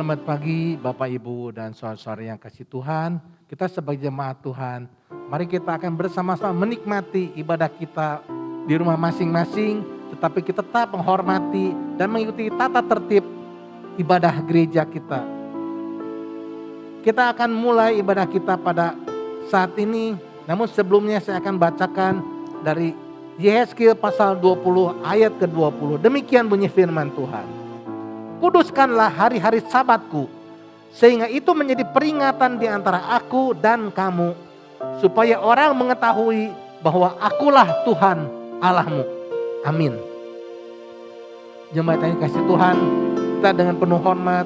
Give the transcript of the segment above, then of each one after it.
Selamat pagi Bapak Ibu dan saudara-saudara yang kasih Tuhan. Kita sebagai jemaat Tuhan, mari kita akan bersama-sama menikmati ibadah kita di rumah masing-masing. Tetapi kita tetap menghormati dan mengikuti tata tertib ibadah gereja kita. Kita akan mulai ibadah kita pada saat ini. Namun sebelumnya saya akan bacakan dari Yehezkiel pasal 20 ayat ke-20. Demikian bunyi firman Tuhan. Kuduskanlah hari-hari Sabatku, sehingga itu menjadi peringatan di antara aku dan kamu, supaya orang mengetahui bahwa akulah Tuhan Allahmu. Amin. Jemaat yang kasih Tuhan, kita dengan penuh hormat,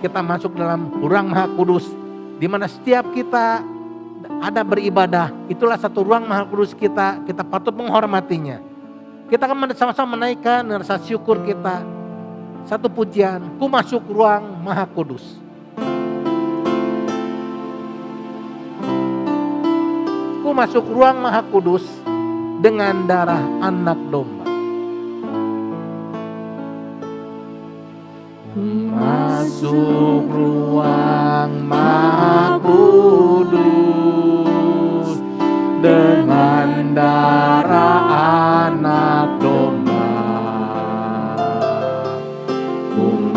kita masuk dalam ruang Maha Kudus, di mana setiap kita ada beribadah, itulah satu ruang Maha Kudus kita patut menghormatinya. Kita akan sama-sama menaikkan rasa syukur kita. Satu pujian, ku masuk ruang Maha Kudus. Ku masuk ruang Maha Kudus dengan darah anak domba. Ku masuk ruang Maha Kudus dengan darah anak domba.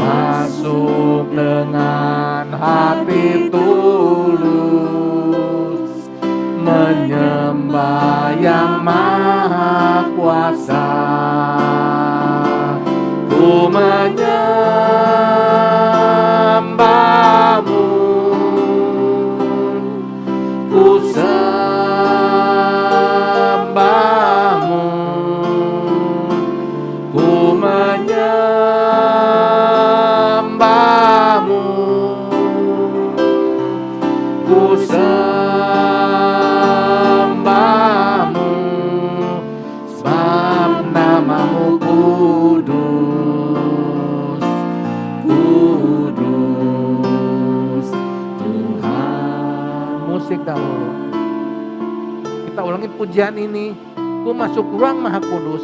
Masuk dengan hati tulus, menyembah yang maha kuasa. Ku menyembahmu, ku sembahmu, ku menyembahmu, ku sembahmu, sebab namamu kudus, kudus Tuhan. Musik dahulu. Kita ulangi pujian ini. Ku masuk ruang Maha Kudus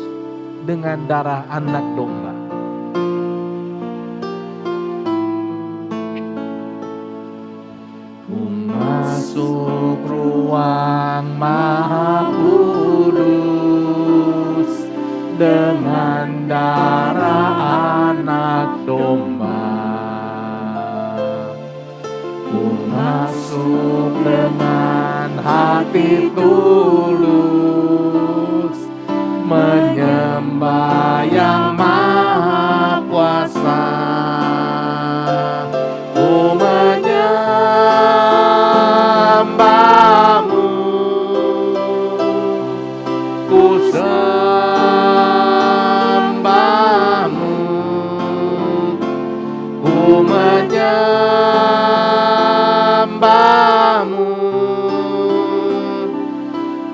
dengan darah anak domba. Masuk ruang Maha Kudus dengan darah anak domba. Ku masuk dengan hati tulus, menyembah yang maha kuasa. Ku menyembahmu, ku sembahmu, ku menyembahmu,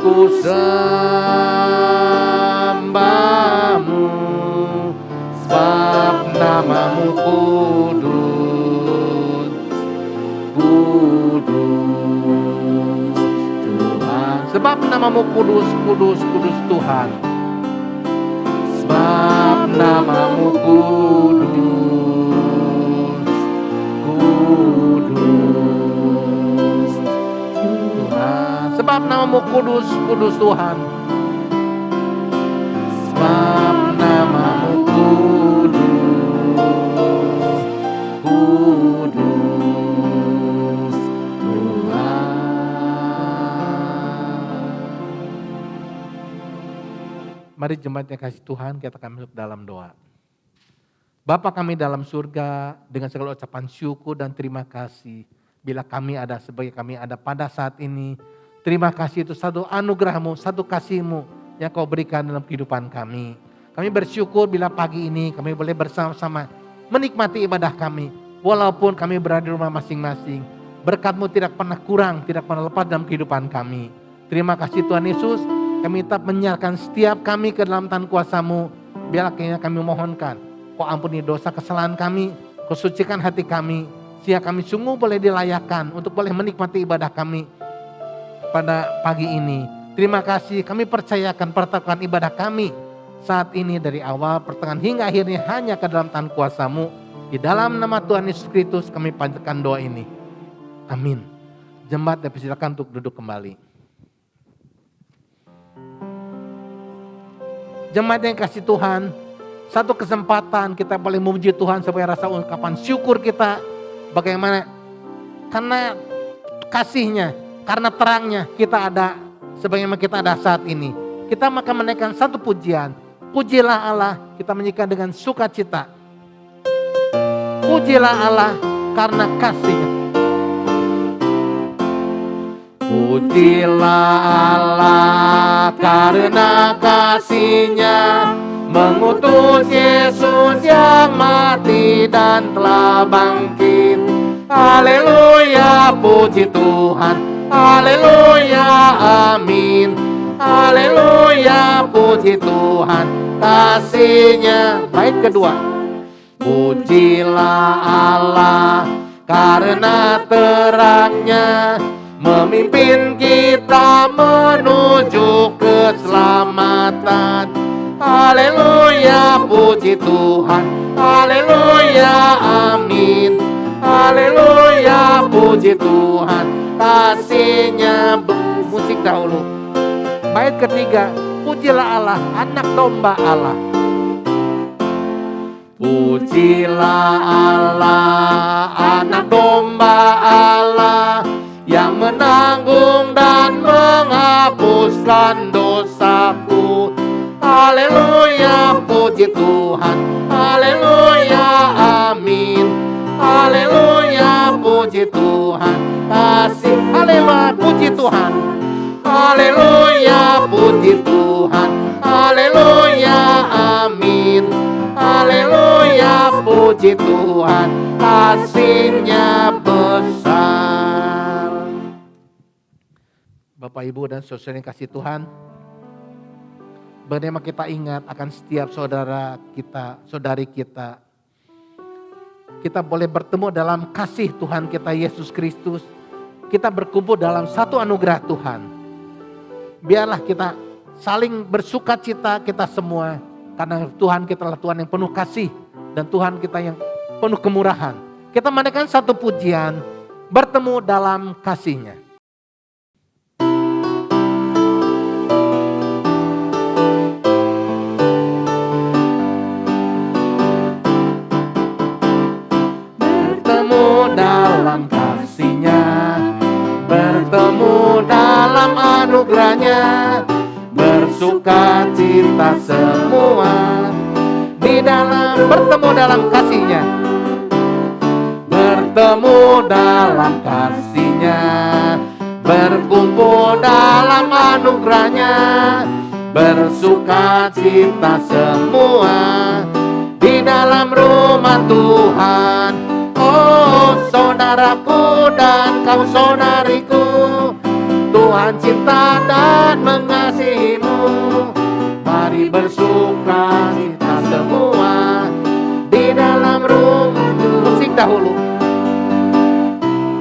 ku sembahmu, sebab namamu kudus, kudus Tuhan. Sebab namamu kudus, kudus, kudus Tuhan. Sebab namamu kudus, kudus Tuhan. Sebab namamu kudus, kudus Tuhan. Sebab namamu kudus, kudus Tuhan. Mari jemaat yang kasih Tuhan, kita akan masuk dalam doa. Bapa kami dalam surga, dengan segala ucapan syukur dan terima kasih. Bila kami ada sebagai kami ada pada saat ini, terima kasih itu satu anugerah-Mu, satu kasih-Mu yang Kau berikan dalam kehidupan kami. Kami bersyukur bila pagi ini kami boleh bersama-sama menikmati ibadah kami. Walaupun kami berada di rumah masing-masing, berkat-Mu tidak pernah kurang, tidak pernah lepas dalam kehidupan kami. Terima kasih Tuhan Yesus, kami tetap menyerahkan setiap kami ke dalam tangan kuasa-Mu. Biarlah kami mohonkan, Kau ampuni dosa kesalahan kami, Kau sucikan hati kami, sehingga kami sungguh boleh dilayakkan untuk boleh menikmati ibadah kami pada pagi ini. Terima kasih, kami percayakan pertakuan ibadah kami saat ini dari awal pertengahan hingga akhirnya hanya ke dalam tangan kuasa-Mu. Di dalam nama Tuhan Yesus Kristus kami panjatkan doa ini. Amin. Jemaat dipersilakan untuk duduk kembali. Jemaat yang kasih Tuhan, satu kesempatan kita boleh memuji Tuhan supaya rasa ungkapan syukur kita bagaimana, karena kasih-Nya, karena terangnya kita ada sebagaimana kita ada saat ini. Kita maka menaikkan satu pujian. Pujilah Allah, kita menyanyikan dengan sukacita. Pujilah Allah karena kasih-Nya. Pujilah Allah karena kasih-Nya, mengutus Yesus yang mati dan telah bangkit. Haleluya, puji Tuhan. Haleluya, amin. Haleluya, puji Tuhan. Kasih-Nya. Bait kedua. Pujilah Allah karena terangnya, memimpin kita menuju keselamatan. Haleluya, puji Tuhan. Haleluya, amin. Haleluya, puji Tuhan. Kasih-Nya. Musik dahulu. Bait ketiga. Pujilah Allah, anak domba Allah. Pujilah Allah, anak domba Allah, yang menanggung dan menghapuskan dosaku. Haleluya, puji Tuhan. Haleluya, amin. Haleluya, puji Tuhan. Kasih. Haleluya, puji Tuhan. Haleluya, puji Tuhan. Haleluya, amin. Haleluya, puji Tuhan. Kasih-Nya besar. Bapak, Ibu, dan saudara yang kasih Tuhan, bagaimana kita ingat akan setiap saudara kita, saudari kita. Kita boleh bertemu dalam kasih Tuhan kita Yesus Kristus. Kita berkumpul dalam satu anugerah Tuhan. Biarlah kita saling bersukacita kita semua. Karena Tuhan kita adalah Tuhan yang penuh kasih. Dan Tuhan kita yang penuh kemurahan. Kita menaikkan satu pujian. Bertemu dalam kasih-Nya. Bertemu dalam kasih-Nya. Bertemu dalam anugerah-Nya. Bersuka cita semua di dalam, bertemu dalam kasih-Nya. Bertemu dalam kasih-Nya, berkumpul dalam anugerah-Nya. Bersuka cita semua di dalam rumah Tuhan. Oh, saudaraku dan kau saudariku, Tuhan cinta dan mengasihimu. Mari bersuka cita semua di dalam rumah. Musik dahulu.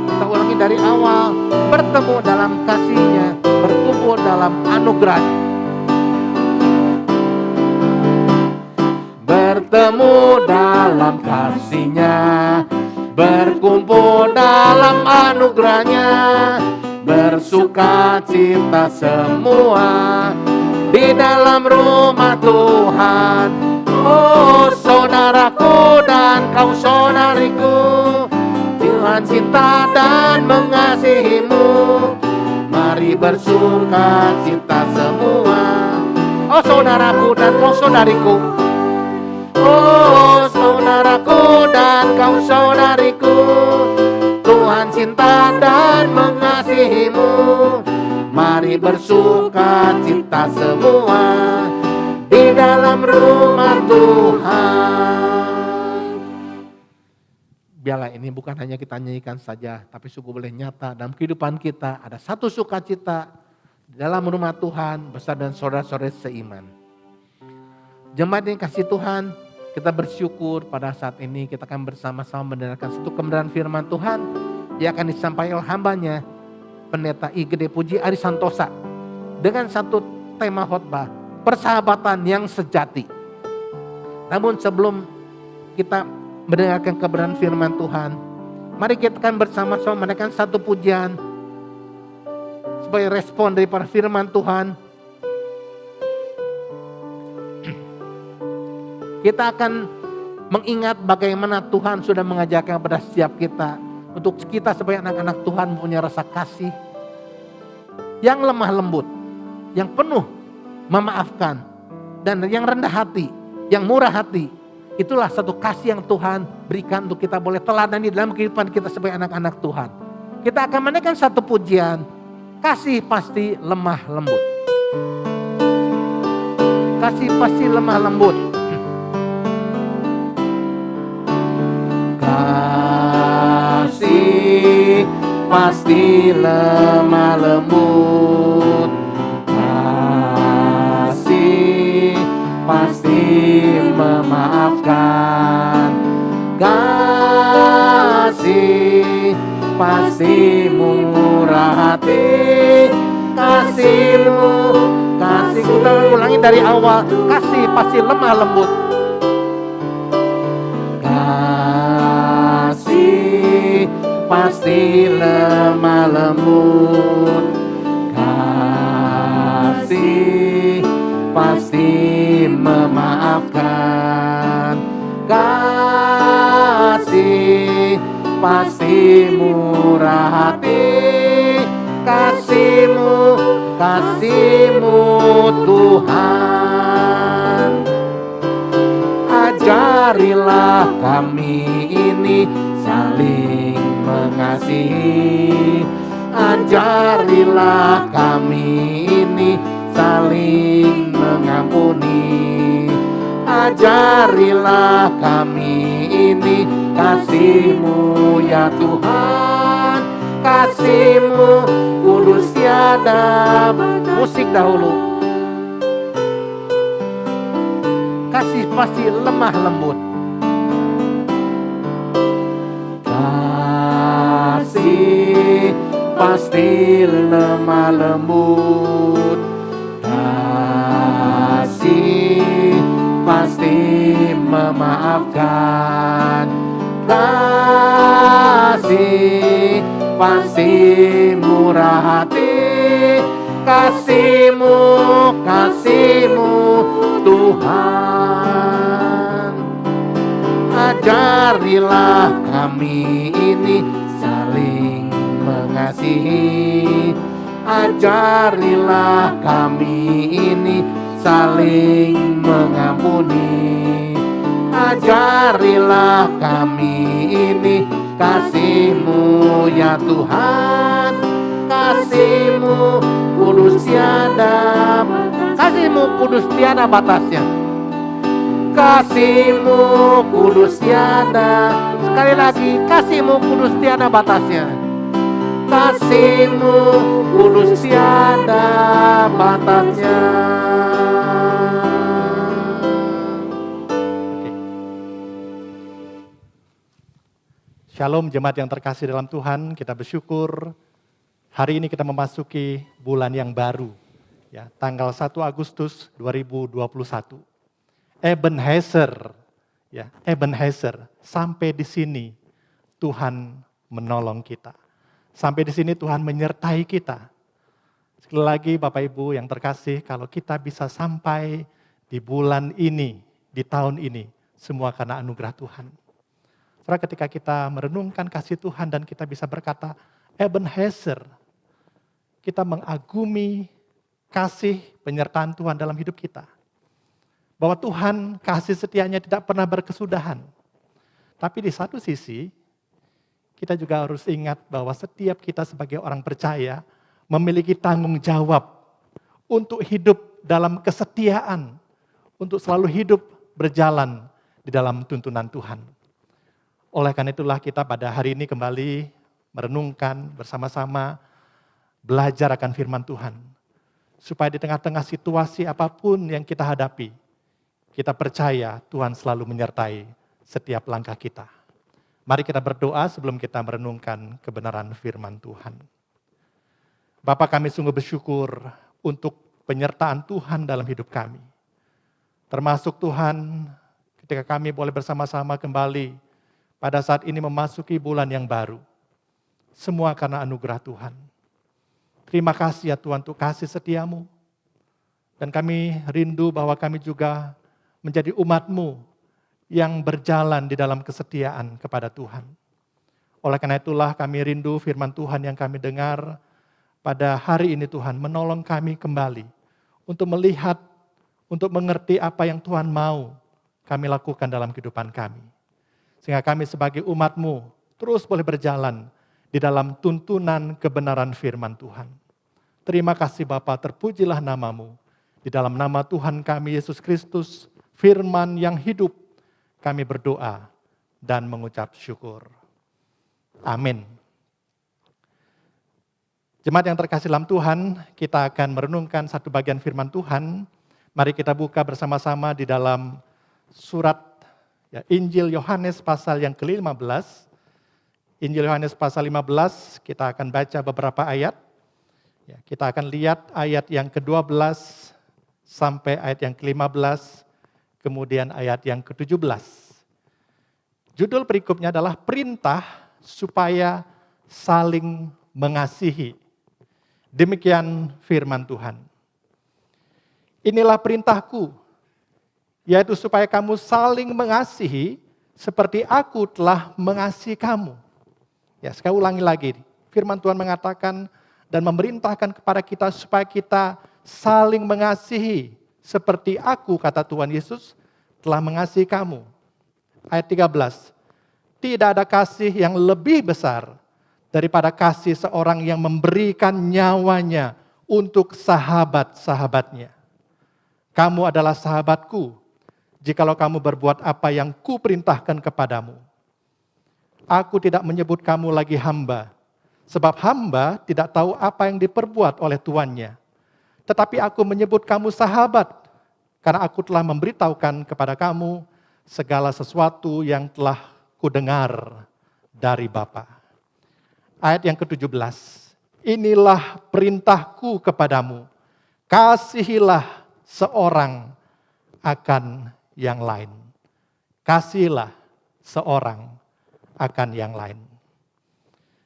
Kita ulangi dari awal. Bertemu dalam kasih-Nya, berkumpul dalam anugerah. Bertemu dalam kasih-Nya, berkumpul dalam anugerah-Nya. Bersuka cita semua di dalam rumah Tuhan. Oh, saudaraku dan kau saudariku, Tuhan cinta dan mengasihimu. Mari bersuka cita semua. Oh, saudaraku dan kau saudariku. Oh, saudaraku dan kau saudariku, Tuhan cinta dan mengasihimu. Mari bersuka cita semua di dalam rumah Tuhan. Biarlah ini bukan hanya kita nyanyikan saja, tapi sungguh boleh nyata dalam kehidupan kita. Ada satu sukacita di dalam rumah Tuhan bersama dan saudara-saudara seiman. Jemaat yang kasih Tuhan, kita bersyukur pada saat ini kita akan bersama-sama mendengarkan satu kebenaran firman Tuhan yang akan disampaikan oleh hambanya, Pendeta I Gede Puji Ari Santosa, dengan satu tema khotbah, persahabatan yang sejati. Namun sebelum kita mendengarkan kebenaran firman Tuhan. Mari kita akan bersama-sama menaikkan satu pujian sebagai respon daripada firman Tuhan. Kita akan mengingat bagaimana Tuhan sudah mengajarkan kepada setiap kita. Untuk kita sebagai anak-anak Tuhan punya rasa kasih yang lemah lembut, yang penuh memaafkan, dan yang rendah hati, yang murah hati. Itulah satu kasih yang Tuhan berikan untuk kita boleh teladani dalam kehidupan kita sebagai anak-anak Tuhan. Kita akan menaikkan satu pujian, kasih pasti lemah lembut. Kasih pasti lemah lembut. Kasih pasti lemah lembut. Kasih pasti memaafkan. Kasih pasti murah hati. Kasihmu, kasih, kita ulangi dari awal. Kasih pasti lemah lembut. Kasih pasti lemah lembut. Kasih pasti memaafkan. Kasih pasti murah hati. Kasihmu, kasihmu Tuhan. Ajarilah kami ini saling mengasihi. Ajarilah kami ini saling mengampuni. Ajarilah kami ini kasih-Mu ya Tuhan. Kasih-Mu kudus tiada. Musik dahulu. Kasih pasti lemah lembut. Kasih pasti lemah lembut. Kasih pasti memaafkan. Kasih pasti murah hati. Kasih-Mu, kasih-Mu Tuhan. Ajarilah kami ini saling mengasihi. Ajarilah kami ini saling mengampuni. Ajarilah kami ini kasih-Mu ya Tuhan. Kasih-Mu kudus tiada. Kasih-Mu kudus tiada batasnya. Kasih-Mu kudus tiada. Sekali lagi, kasih-Mu kudus tiada batasnya. Kasih-Mu kudus tiada batasnya. Shalom jemaat yang terkasih dalam Tuhan, kita bersyukur hari ini kita memasuki bulan yang baru. Ya, tanggal 1 Agustus 2021. Ebenezer, ya, Ebenezer, sampai di sini Tuhan menolong kita. Sampai di sini Tuhan menyertai kita. Sekali lagi Bapak Ibu yang terkasih, kalau kita bisa sampai di bulan ini, di tahun ini, semua karena anugerah Tuhan. Saudara, ketika kita merenungkan kasih Tuhan dan kita bisa berkata, Ebenezer, kita mengagumi kasih penyertaan Tuhan dalam hidup kita. Bahwa Tuhan kasih setianya tidak pernah berkesudahan. Tapi di satu sisi, kita juga harus ingat bahwa setiap kita sebagai orang percaya memiliki tanggung jawab untuk hidup dalam kesetiaan, untuk selalu hidup berjalan di dalam tuntunan Tuhan. Oleh karena itulah kita pada hari ini kembali merenungkan bersama-sama, belajar akan firman Tuhan. Supaya di tengah-tengah situasi apapun yang kita hadapi, kita percaya Tuhan selalu menyertai setiap langkah kita. Mari kita berdoa sebelum kita merenungkan kebenaran firman Tuhan. Bapa, kami sungguh bersyukur untuk penyertaan Tuhan dalam hidup kami. Termasuk Tuhan ketika kami boleh bersama-sama kembali pada saat ini memasuki bulan yang baru. Semua karena anugerah Tuhan. Terima kasih ya Tuhan untuk kasih setiamu. Dan kami rindu bahwa kami juga menjadi umat-Mu yang berjalan di dalam kesetiaan kepada Tuhan. Oleh karena itulah kami rindu firman Tuhan yang kami dengar pada hari ini Tuhan menolong kami kembali untuk melihat, untuk mengerti apa yang Tuhan mau kami lakukan dalam kehidupan kami. Sehingga kami sebagai umat-Mu terus boleh berjalan di dalam tuntunan kebenaran firman Tuhan. Terima kasih Bapa, terpujilah nama-Mu. Di dalam nama Tuhan kami Yesus Kristus, firman yang hidup, kami berdoa dan mengucap syukur. Amin. Jemaat yang terkasih dalam Tuhan, kita akan merenungkan satu bagian firman Tuhan. Mari kita buka bersama-sama di dalam surat Injil Yohanes pasal yang ke-15. Injil Yohanes pasal 15, kita akan baca beberapa ayat. Kita akan lihat ayat yang ke-12 sampai ayat yang ke-15, kemudian ayat yang ke-17. Judul perikopnya adalah perintah supaya saling mengasihi. Demikian firman Tuhan. Inilah perintahku, yaitu supaya kamu saling mengasihi seperti aku telah mengasihi kamu. Ya, sekali ulangi lagi. Firman Tuhan mengatakan dan memerintahkan kepada kita supaya kita saling mengasihi seperti aku, kata Tuhan Yesus, telah mengasihi kamu. Ayat 13. Tidak ada kasih yang lebih besar daripada kasih seorang yang memberikan nyawanya untuk sahabat-sahabatnya. Kamu adalah sahabatku jikalau kamu berbuat apa yang kuperintahkan kepadamu. Aku tidak menyebut kamu lagi hamba, sebab hamba tidak tahu apa yang diperbuat oleh tuannya. Tetapi aku menyebut kamu sahabat, karena aku telah memberitahukan kepada kamu segala sesuatu yang telah kudengar dari Bapa. Ayat yang ke-17, inilah perintahku kepadamu, kasihilah seorang akan yang lain. Kasihilah seorang akan yang lain.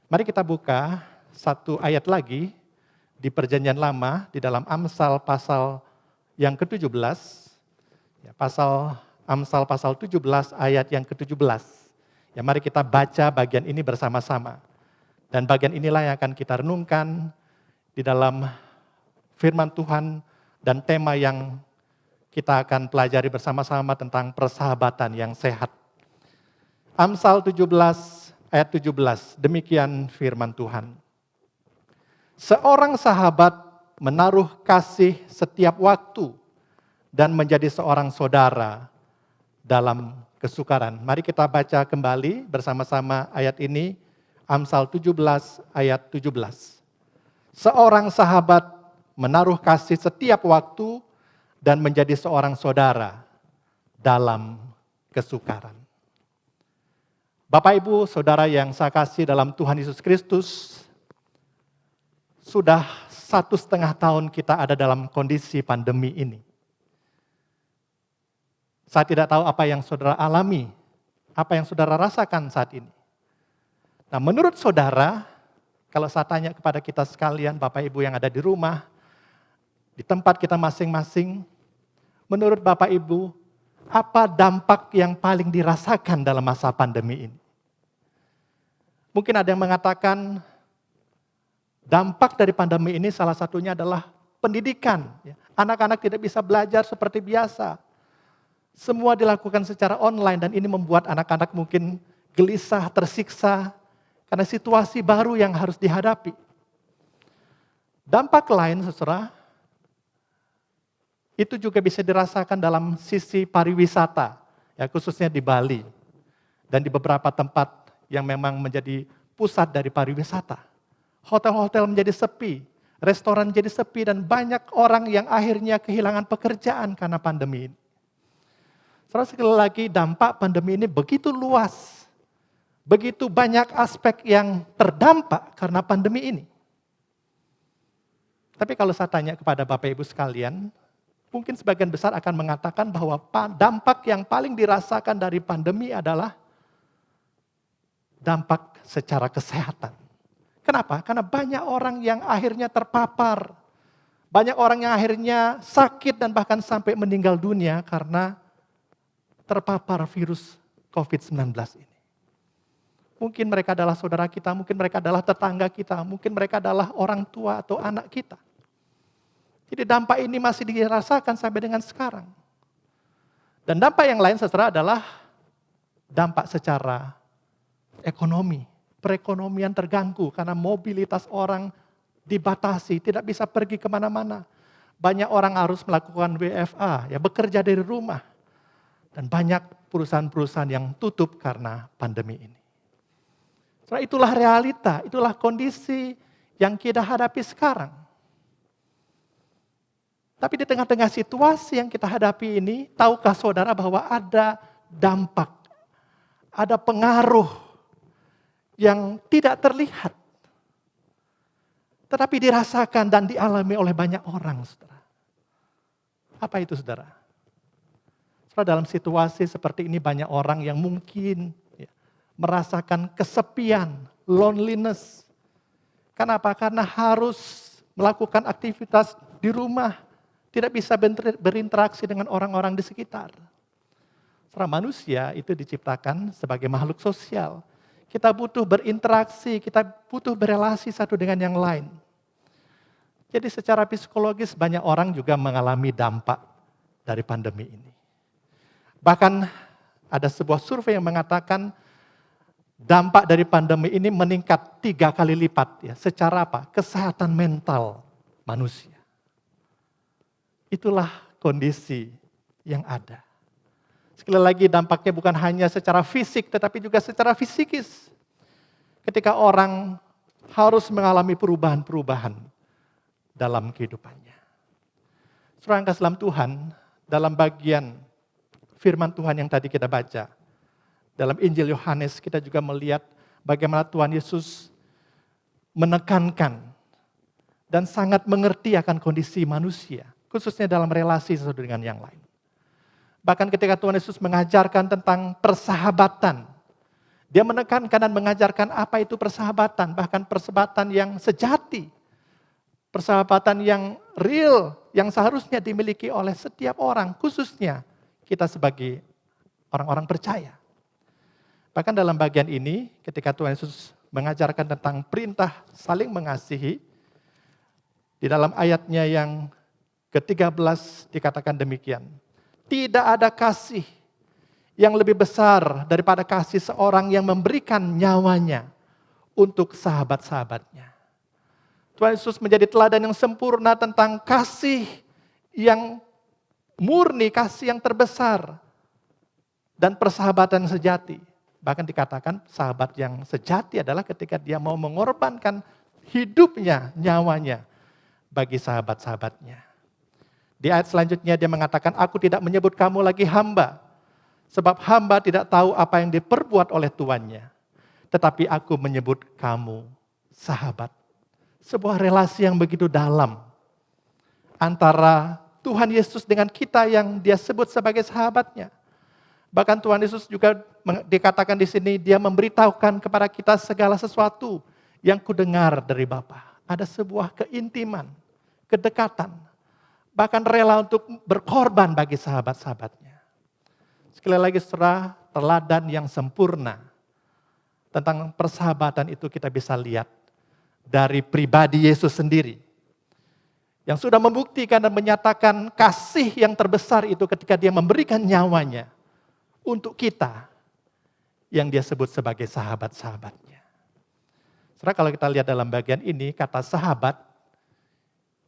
Mari kita buka satu ayat lagi di Perjanjian Lama di dalam Amsal pasal yang ke-17. Amsal pasal 17 ayat yang ke-17. Ya, mari kita baca bagian ini bersama-sama. Dan bagian inilah yang akan kita renungkan di dalam firman Tuhan dan tema yang kita akan pelajari bersama-sama tentang persahabatan yang sehat. Amsal 17 ayat 17, demikian firman Tuhan. Seorang sahabat menaruh kasih setiap waktu dan menjadi seorang saudara dalam kesukaran. Mari kita baca kembali bersama-sama ayat ini, Amsal 17 ayat 17. Seorang sahabat menaruh kasih setiap waktu dan menjadi seorang saudara dalam kesukaran. Bapak, Ibu, Saudara yang saya kasih dalam Tuhan Yesus Kristus, sudah 1,5 tahun kita ada dalam kondisi pandemi ini. Saya tidak tahu apa yang saudara alami, apa yang saudara rasakan saat ini. Nah, menurut saudara, kalau saya tanya kepada kita sekalian, Bapak Ibu yang ada di rumah, di tempat kita masing-masing, menurut Bapak Ibu, apa dampak yang paling dirasakan dalam masa pandemi ini? Mungkin ada yang mengatakan dampak dari pandemi ini salah satunya adalah pendidikan. Anak-anak tidak bisa belajar seperti biasa. Semua dilakukan secara online dan ini membuat anak-anak mungkin gelisah, tersiksa karena situasi baru yang harus dihadapi. Dampak lain, saudara, itu juga bisa dirasakan dalam sisi pariwisata, ya, khususnya di Bali dan di beberapa tempat yang memang menjadi pusat dari pariwisata. Hotel-hotel menjadi sepi, restoran menjadi sepi, dan banyak orang yang akhirnya kehilangan pekerjaan karena pandemi ini. Saudara, sekali lagi dampak pandemi ini begitu luas, begitu banyak aspek yang terdampak karena pandemi ini. Tapi kalau saya tanya kepada Bapak Ibu sekalian, mungkin sebagian besar akan mengatakan bahwa dampak yang paling dirasakan dari pandemi adalah dampak secara kesehatan. Kenapa? Karena banyak orang yang akhirnya terpapar. Banyak orang yang akhirnya sakit dan bahkan sampai meninggal dunia karena terpapar virus COVID-19 ini. Mungkin mereka adalah saudara kita, mungkin mereka adalah tetangga kita, mungkin mereka adalah orang tua atau anak kita. Jadi dampak ini masih dirasakan sampai dengan sekarang. Dan dampak yang lain saudara adalah dampak secara ekonomi. Perekonomian terganggu karena mobilitas orang dibatasi, tidak bisa pergi kemana-mana. Banyak orang harus melakukan WFA, ya bekerja dari rumah. Dan banyak perusahaan-perusahaan yang tutup karena pandemi ini. Saudara, itulah realita, itulah kondisi yang kita hadapi sekarang. Tapi di tengah-tengah situasi yang kita hadapi ini, tahukah saudara bahwa ada dampak, ada pengaruh yang tidak terlihat, tetapi dirasakan dan dialami oleh banyak orang, saudara. Apa itu, saudara? Saudara, dalam situasi seperti ini banyak orang yang mungkin merasakan kesepian, loneliness. Kenapa? Karena harus melakukan aktivitas di rumah, tidak bisa berinteraksi dengan orang-orang di sekitar. Saudara, manusia itu diciptakan sebagai makhluk sosial. Kita butuh berinteraksi, kita butuh berelasi satu dengan yang lain. Jadi secara psikologis banyak orang juga mengalami dampak dari pandemi ini. Bahkan ada sebuah survei yang mengatakan dampak dari pandemi ini meningkat 3 kali lipat. Ya. Secara apa? Kesehatan mental manusia. Itulah kondisi yang ada. Sekali lagi dampaknya bukan hanya secara fisik tetapi juga secara psikis. Ketika orang harus mengalami perubahan-perubahan dalam kehidupannya. Saudara yang kasih dalam Tuhan, dalam bagian firman Tuhan yang tadi kita baca, dalam Injil Yohanes kita juga melihat bagaimana Tuhan Yesus menekankan dan sangat mengerti akan kondisi manusia, khususnya dalam relasi satu dengan yang lain. Bahkan ketika Tuhan Yesus mengajarkan tentang persahabatan, dia menekankan dan mengajarkan apa itu persahabatan, bahkan persahabatan yang sejati, persahabatan yang real, yang seharusnya dimiliki oleh setiap orang, khususnya kita sebagai orang-orang percaya. Bahkan dalam bagian ini, ketika Tuhan Yesus mengajarkan tentang perintah saling mengasihi, di dalam ayatnya yang ke-13 dikatakan demikian. Tidak ada kasih yang lebih besar daripada kasih seorang yang memberikan nyawanya untuk sahabat-sahabatnya. Tuhan Yesus menjadi teladan yang sempurna tentang kasih yang murni, kasih yang terbesar, dan persahabatan sejati. Bahkan dikatakan sahabat yang sejati adalah ketika dia mau mengorbankan hidupnya, nyawanya bagi sahabat-sahabatnya. Di ayat selanjutnya dia mengatakan, aku tidak menyebut kamu lagi hamba, sebab hamba tidak tahu apa yang diperbuat oleh tuannya. Tetapi aku menyebut kamu sahabat. Sebuah relasi yang begitu dalam antara Tuhan Yesus dengan kita yang dia sebut sebagai sahabatnya. Bahkan Tuhan Yesus juga dikatakan di sini, dia memberitahukan kepada kita segala sesuatu yang kudengar dari Bapa. Ada sebuah keintiman, kedekatan. Bahkan rela untuk berkorban bagi sahabat-sahabatnya. Sekali lagi saudara, teladan yang sempurna tentang persahabatan itu kita bisa lihat dari pribadi Yesus sendiri. Yang sudah membuktikan dan menyatakan kasih yang terbesar itu ketika dia memberikan nyawanya untuk kita yang dia sebut sebagai sahabat-sahabatnya. Saudara, kalau kita lihat dalam bagian ini, kata sahabat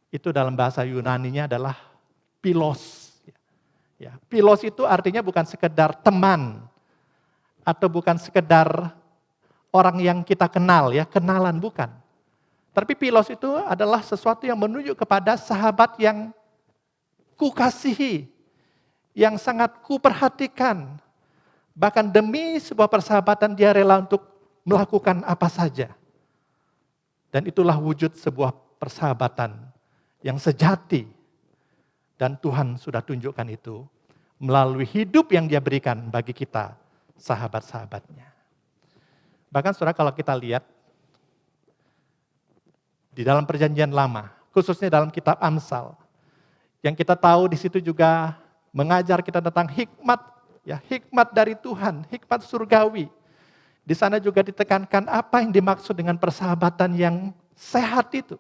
itu dalam bahasa Yunaninya adalah philos. Ya, philos itu artinya bukan sekedar teman atau bukan sekedar orang yang kita kenal, ya kenalan, bukan. Tapi philos itu adalah sesuatu yang menunjuk kepada sahabat yang kukasihi, yang sangat kuperhatikan. Bahkan demi sebuah persahabatan dia rela untuk melakukan apa saja. Dan itulah wujud sebuah persahabatan yang sejati. Dan Tuhan sudah tunjukkan itu melalui hidup yang dia berikan bagi kita, sahabat-sahabatnya. Bahkan saudara kalau kita lihat di dalam perjanjian lama, khususnya dalam kitab Amsal, yang kita tahu di situ juga mengajar kita tentang hikmat, ya, hikmat dari Tuhan, hikmat surgawi. Di sana juga ditekankan apa yang dimaksud dengan persahabatan yang sehat itu.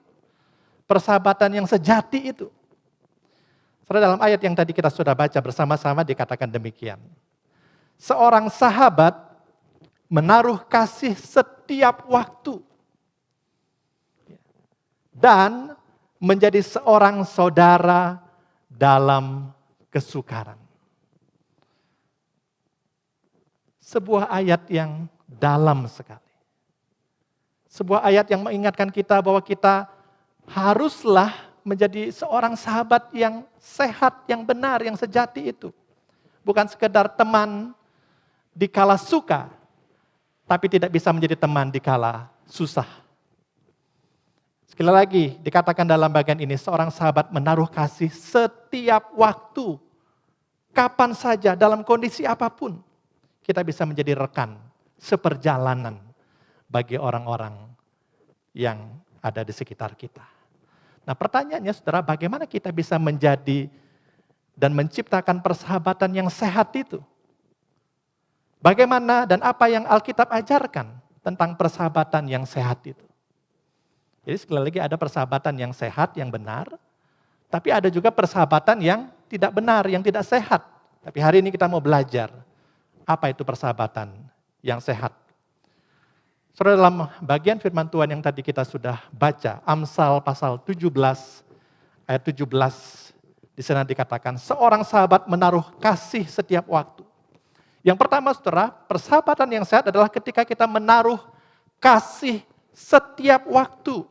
Persahabatan yang sejati itu. Saudara, dalam ayat yang tadi kita sudah baca bersama-sama dikatakan demikian. Seorang sahabat menaruh kasih setiap waktu. Dan menjadi seorang saudara dalam kesukaran. Sebuah ayat yang dalam sekali. Sebuah ayat yang mengingatkan kita bahwa kita haruslah menjadi seorang sahabat yang sehat, yang benar, yang sejati itu. Bukan sekedar teman di kala suka, tapi tidak bisa menjadi teman di kala susah. Sekali lagi, dikatakan dalam bagian ini, seorang sahabat menaruh kasih setiap waktu, kapan saja, dalam kondisi apapun, kita bisa menjadi rekan, seperjalanan bagi orang-orang yang ada di sekitar kita. Nah pertanyaannya saudara, bagaimana kita bisa menjadi dan menciptakan persahabatan yang sehat itu? Bagaimana dan apa yang Alkitab ajarkan tentang persahabatan yang sehat itu? Jadi sekali lagi ada persahabatan yang sehat, yang benar, tapi ada juga persahabatan yang tidak benar, yang tidak sehat. Tapi hari ini kita mau belajar apa itu persahabatan yang sehat. Saudara, dalam bagian firman Tuhan yang tadi kita sudah baca, Amsal pasal 17, ayat 17, di sana dikatakan, seorang sahabat menaruh kasih setiap waktu. Yang pertama saudara, persahabatan yang sehat adalah ketika kita menaruh kasih setiap waktu.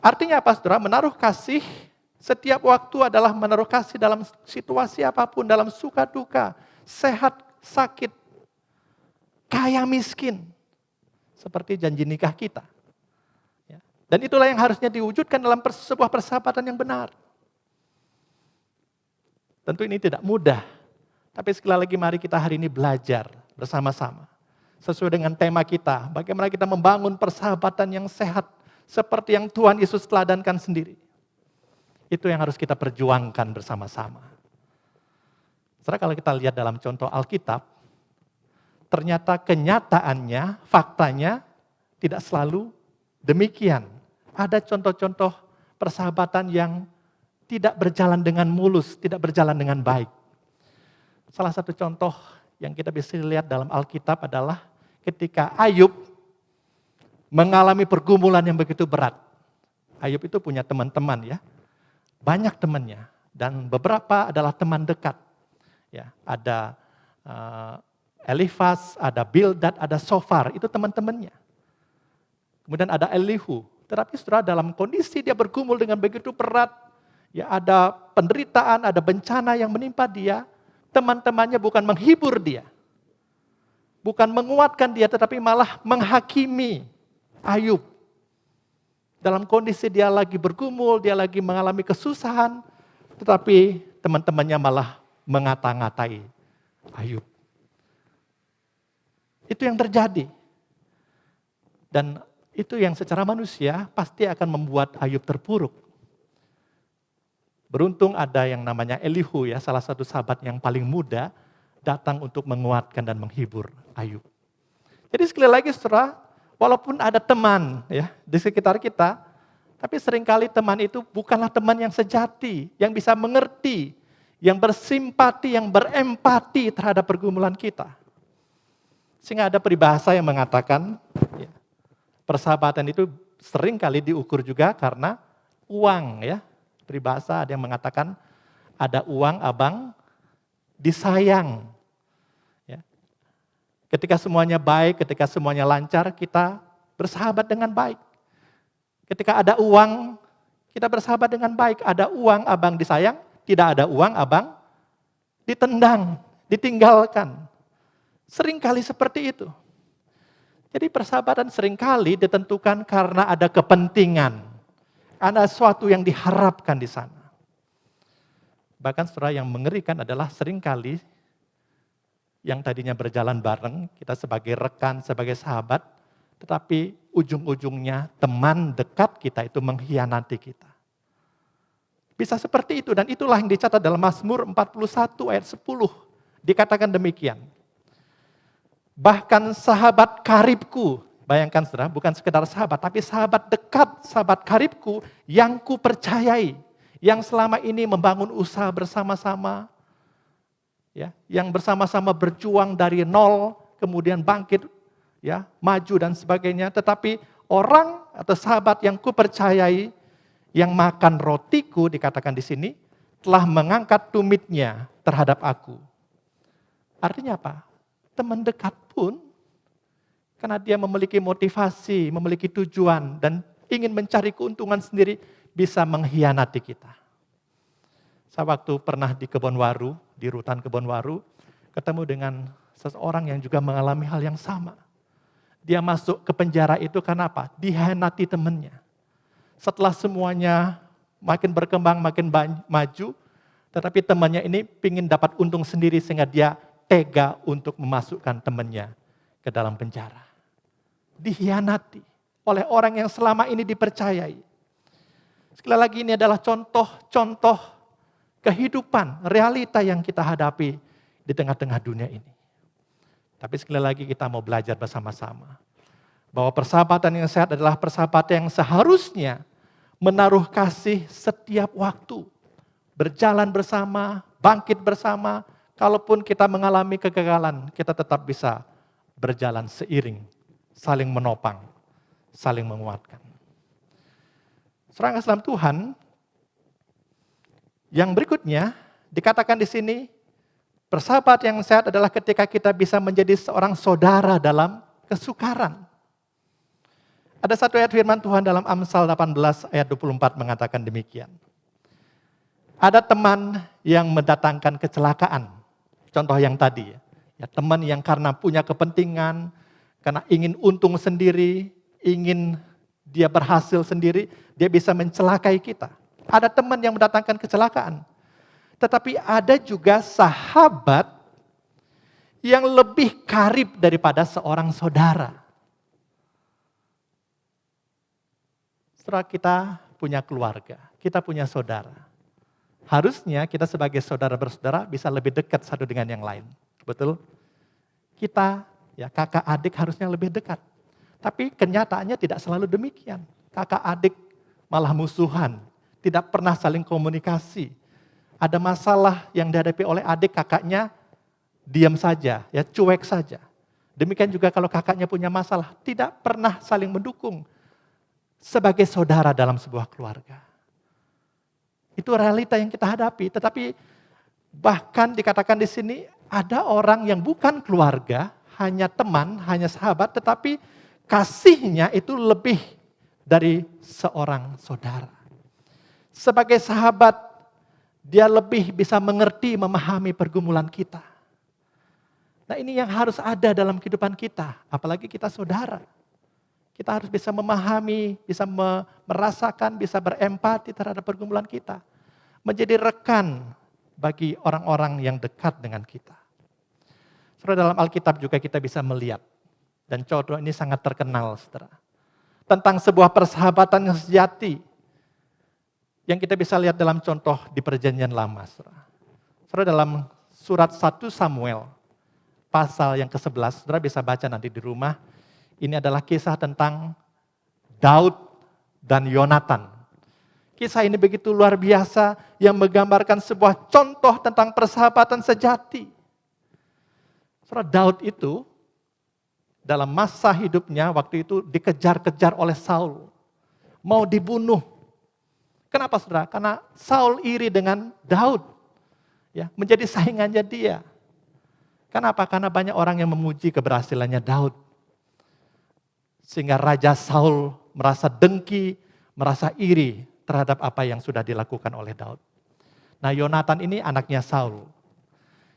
Artinya apa saudara? Menaruh kasih setiap waktu adalah menaruh kasih dalam situasi apapun, dalam suka duka, sehat, sakit, kaya miskin, seperti janji nikah kita. Dan itulah yang harusnya diwujudkan dalam sebuah persahabatan yang benar. Tentu ini tidak mudah, tapi sekali lagi mari kita hari ini belajar bersama-sama. Sesuai dengan tema kita, bagaimana kita membangun persahabatan yang sehat, seperti yang Tuhan Yesus teladankan sendiri. Itu yang harus kita perjuangkan bersama-sama. Setelah kalau kita lihat dalam contoh Alkitab, ternyata kenyataannya, faktanya tidak selalu demikian. Ada contoh-contoh persahabatan yang tidak berjalan dengan mulus, tidak berjalan dengan baik. Salah satu contoh yang kita bisa lihat dalam Alkitab adalah ketika Ayub mengalami pergumulan yang begitu berat. Ayub itu punya teman-teman ya, banyak temannya, dan beberapa adalah teman dekat. Ya, ada Elifas, ada Bildad, ada Sofar, itu teman-temannya. Kemudian ada Elihu, tetapi setelah dalam kondisi dia bergumul dengan begitu berat, ya ada penderitaan, ada bencana yang menimpa dia, teman-temannya bukan menghibur dia, bukan menguatkan dia, tetapi malah menghakimi Ayub. Dalam kondisi dia lagi bergumul, dia lagi mengalami kesusahan, tetapi teman-temannya malah mengata-ngatai Ayub. Itu yang terjadi. Dan itu yang secara manusia pasti akan membuat Ayub terpuruk. Beruntung ada yang namanya Elihu ya, salah satu sahabat yang paling muda, datang untuk menguatkan dan menghibur Ayub. Jadi sekali lagi saudara, walaupun ada teman ya di sekitar kita, tapi seringkali teman itu bukanlah teman yang sejati, yang bisa mengerti, yang bersimpati, yang berempati terhadap pergumulan kita. Sehingga ada peribahasa yang mengatakan, ya, persahabatan itu seringkali diukur juga karena uang ya. Peribahasa ada yang mengatakan, ada uang abang disayang. Ya. Ketika semuanya baik, ketika semuanya lancar, kita bersahabat dengan baik. Ketika ada uang, kita bersahabat dengan baik. Ada uang abang disayang, tidak ada uang abang ditendang, ditinggalkan. Seringkali seperti itu. Jadi persahabatan seringkali ditentukan karena ada kepentingan. Ada sesuatu yang diharapkan di sana. Bahkan saudara yang mengerikan adalah seringkali yang tadinya berjalan bareng, kita sebagai rekan, sebagai sahabat, tetapi ujung-ujungnya teman dekat kita itu mengkhianati kita. Bisa seperti itu, dan itulah yang dicatat dalam Mazmur 41 ayat 10. Dikatakan demikian. Bahkan sahabat karibku, bayangkan saudara, bukan sekedar sahabat, tapi sahabat dekat, sahabat karibku yang ku percayai, yang selama ini membangun usaha bersama-sama, ya, yang bersama-sama berjuang dari nol, kemudian bangkit, ya, maju dan sebagainya. Tetapi orang atau sahabat yang kupercayai, yang makan rotiku, dikatakan di sini, telah mengangkat tumitnya terhadap aku. Artinya apa? Teman dekat pun, karena dia memiliki motivasi, memiliki tujuan, dan ingin mencari keuntungan sendiri, bisa mengkhianati kita. Saya waktu pernah di Kebonwaru, di rutan Kebonwaru, ketemu dengan seseorang yang juga mengalami hal yang sama. Dia masuk ke penjara itu karena apa? Dikhianati temannya. Setelah semuanya makin berkembang, makin maju, tetapi temannya ini ingin dapat untung sendiri sehingga dia tega untuk memasukkan temannya ke dalam penjara. Dikhianati oleh orang yang selama ini dipercayai. Sekali lagi ini adalah contoh-contoh kehidupan, realita yang kita hadapi di tengah-tengah dunia ini. Tapi sekali lagi kita mau belajar bersama-sama. Bahwa persahabatan yang sehat adalah persahabatan yang seharusnya menaruh kasih setiap waktu. Berjalan bersama, bangkit bersama. Kalaupun kita mengalami kegagalan, kita tetap bisa berjalan seiring, saling menopang, saling menguatkan. Saudara kasih Tuhan, yang berikutnya dikatakan di sini, persahabatan yang sehat adalah ketika kita bisa menjadi seorang saudara dalam kesukaran. Ada satu ayat firman Tuhan dalam Amsal 18 ayat 24 mengatakan demikian. Ada teman yang mendatangkan kecelakaan. Contoh yang tadi ya, teman yang karena punya kepentingan, karena ingin untung sendiri, ingin dia berhasil sendiri, dia bisa mencelakai kita. Ada teman yang mendatangkan kecelakaan. Tetapi ada juga sahabat yang lebih karib daripada seorang saudara. Setelah kita punya keluarga, kita punya saudara. Harusnya kita sebagai saudara bersaudara bisa lebih dekat satu dengan yang lain. Betul? Kita, ya kakak adik harusnya lebih dekat. Tapi kenyataannya tidak selalu demikian. Kakak adik malah musuhan, tidak pernah saling komunikasi. Ada masalah yang dihadapi oleh adik, kakaknya diam saja, ya cuek saja. Demikian juga kalau kakaknya punya masalah, tidak pernah saling mendukung sebagai saudara dalam sebuah keluarga. Itu realita yang kita hadapi, tetapi bahkan dikatakan di sini ada orang yang bukan keluarga, hanya teman, hanya sahabat, tetapi kasihnya itu lebih dari seorang saudara. Sebagai sahabat, dia lebih bisa mengerti, memahami pergumulan kita. Nah ini yang harus ada dalam kehidupan kita, apalagi kita saudara. Kita harus bisa memahami, bisa merasakan, bisa berempati terhadap pergumulan kita. Menjadi rekan bagi orang-orang yang dekat dengan kita. Saudara, dalam Alkitab juga kita bisa melihat, dan contoh ini sangat terkenal, saudara. Tentang sebuah persahabatan yang sejati, yang kita bisa lihat dalam contoh di Perjanjian Lama. Saudara, dalam surat 1 Samuel, pasal yang ke-11, saudara bisa baca nanti di rumah. Ini adalah kisah tentang Daud dan Yonatan. Kisah ini begitu luar biasa yang menggambarkan sebuah contoh tentang persahabatan sejati. Saudara, Daud itu dalam masa hidupnya waktu itu dikejar-kejar oleh Saul. Mau dibunuh. Kenapa saudara? Karena Saul iri dengan Daud. Ya, menjadi saingannya dia. Kenapa? Karena banyak orang yang memuji keberhasilannya Daud. Sehingga Raja Saul merasa dengki, merasa iri terhadap apa yang sudah dilakukan oleh Daud. Nah, Yonatan ini anaknya Saul.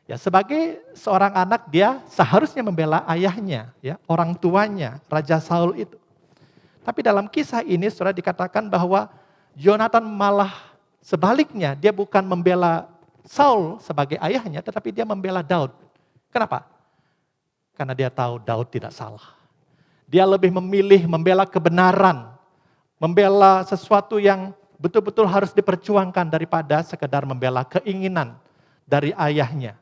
Ya, sebagai seorang anak dia seharusnya membela ayahnya, ya, orang tuanya, Raja Saul itu. Tapi dalam kisah ini sudah dikatakan bahwa Yonatan malah sebaliknya, dia bukan membela Saul sebagai ayahnya, tetapi dia membela Daud. Kenapa? Karena dia tahu Daud tidak salah. Dia lebih memilih membela kebenaran, membela sesuatu yang betul-betul harus diperjuangkan daripada sekedar membela keinginan dari ayahnya.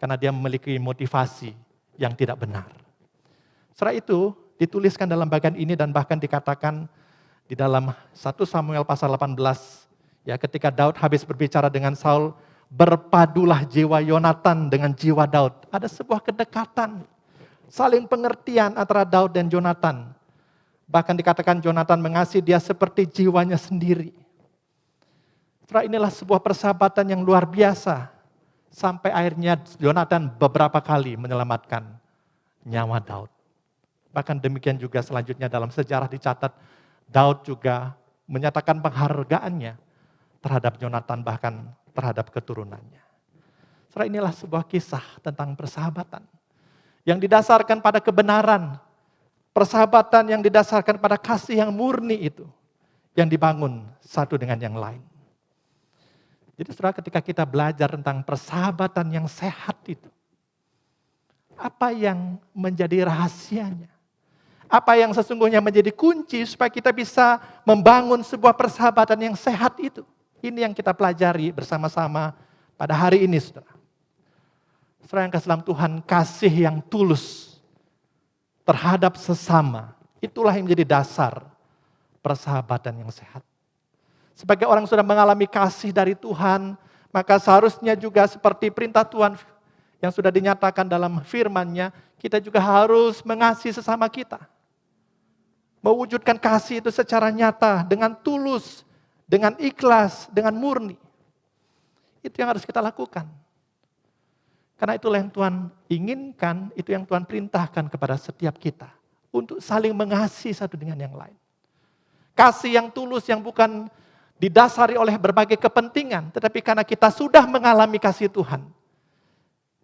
Karena dia memiliki motivasi yang tidak benar. Setelah itu dituliskan dalam bagian ini dan bahkan dikatakan di dalam 1 Samuel pasal 18, ya, ketika Daud habis berbicara dengan Saul, berpadulah jiwa Yonatan dengan jiwa Daud. Ada sebuah kedekatan, saling pengertian antara Daud dan Yonatan. Bahkan dikatakan Yonatan mengasihi dia seperti jiwanya sendiri. Setelah inilah sebuah persahabatan yang luar biasa. Sampai akhirnya Yonatan beberapa kali menyelamatkan nyawa Daud. Bahkan demikian juga selanjutnya dalam sejarah dicatat, Daud juga menyatakan penghargaannya terhadap Yonatan, bahkan terhadap keturunannya. Setelah inilah sebuah kisah tentang persahabatan yang didasarkan pada kebenaran, persahabatan yang didasarkan pada kasih yang murni itu, yang dibangun satu dengan yang lain. Jadi saudara, ketika kita belajar tentang persahabatan yang sehat itu, apa yang menjadi rahasianya? Apa yang sesungguhnya menjadi kunci supaya kita bisa membangun sebuah persahabatan yang sehat itu? Ini yang kita pelajari bersama-sama pada hari ini, saudara. Saudara yang kasih dalam Tuhan, kasih yang tulus terhadap sesama, itulah yang menjadi dasar persahabatan yang sehat. Sebagai orang yang sudah mengalami kasih dari Tuhan, maka seharusnya juga seperti perintah Tuhan yang sudah dinyatakan dalam firman-Nya, kita juga harus mengasihi sesama kita. Mewujudkan kasih itu secara nyata, dengan tulus, dengan ikhlas, dengan murni. Itu yang harus kita lakukan. Karena itulah yang Tuhan inginkan, itu yang Tuhan perintahkan kepada setiap kita. Untuk saling mengasihi satu dengan yang lain. Kasih yang tulus yang bukan didasari oleh berbagai kepentingan, tetapi karena kita sudah mengalami kasih Tuhan,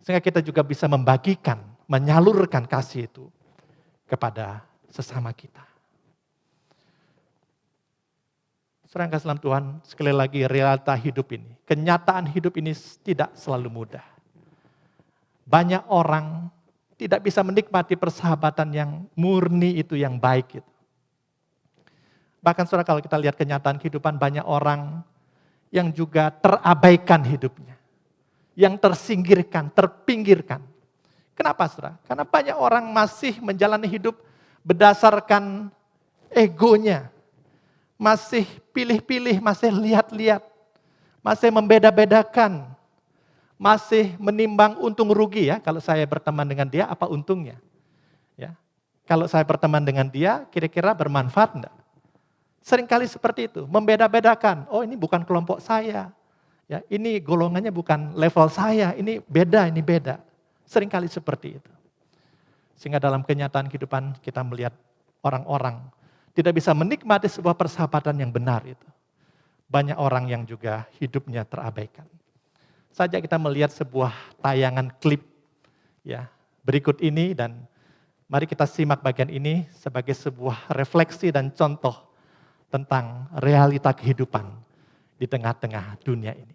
sehingga kita juga bisa membagikan, menyalurkan kasih itu kepada sesama kita. Saudara yang kasih dalam Tuhan, sekali lagi realita hidup ini, kenyataan hidup ini tidak selalu mudah. Banyak orang tidak bisa menikmati persahabatan yang murni itu, yang baik itu. Bahkan saudara, kalau kita lihat kenyataan kehidupan, banyak orang yang juga terabaikan hidupnya. Yang tersingkirkan, terpinggirkan. Kenapa saudara? Karena banyak orang masih menjalani hidup berdasarkan egonya. Masih pilih-pilih, masih lihat-lihat. Masih membeda-bedakan. Masih menimbang untung rugi, ya. Kalau saya berteman dengan dia, apa untungnya? Ya. Kalau saya berteman dengan dia, kira-kira bermanfaat enggak? Seringkali seperti itu, membeda-bedakan. Oh, ini bukan kelompok saya. Ya, ini golongannya bukan level saya, ini beda. Seringkali seperti itu. Sehingga dalam kenyataan kehidupan kita melihat orang-orang tidak bisa menikmati sebuah persahabatan yang benar itu. Banyak orang yang juga hidupnya terabaikan. Saja kita melihat sebuah tayangan klip ya berikut ini, dan mari kita simak bagian ini sebagai sebuah refleksi dan contoh tentang realita kehidupan di tengah-tengah dunia ini.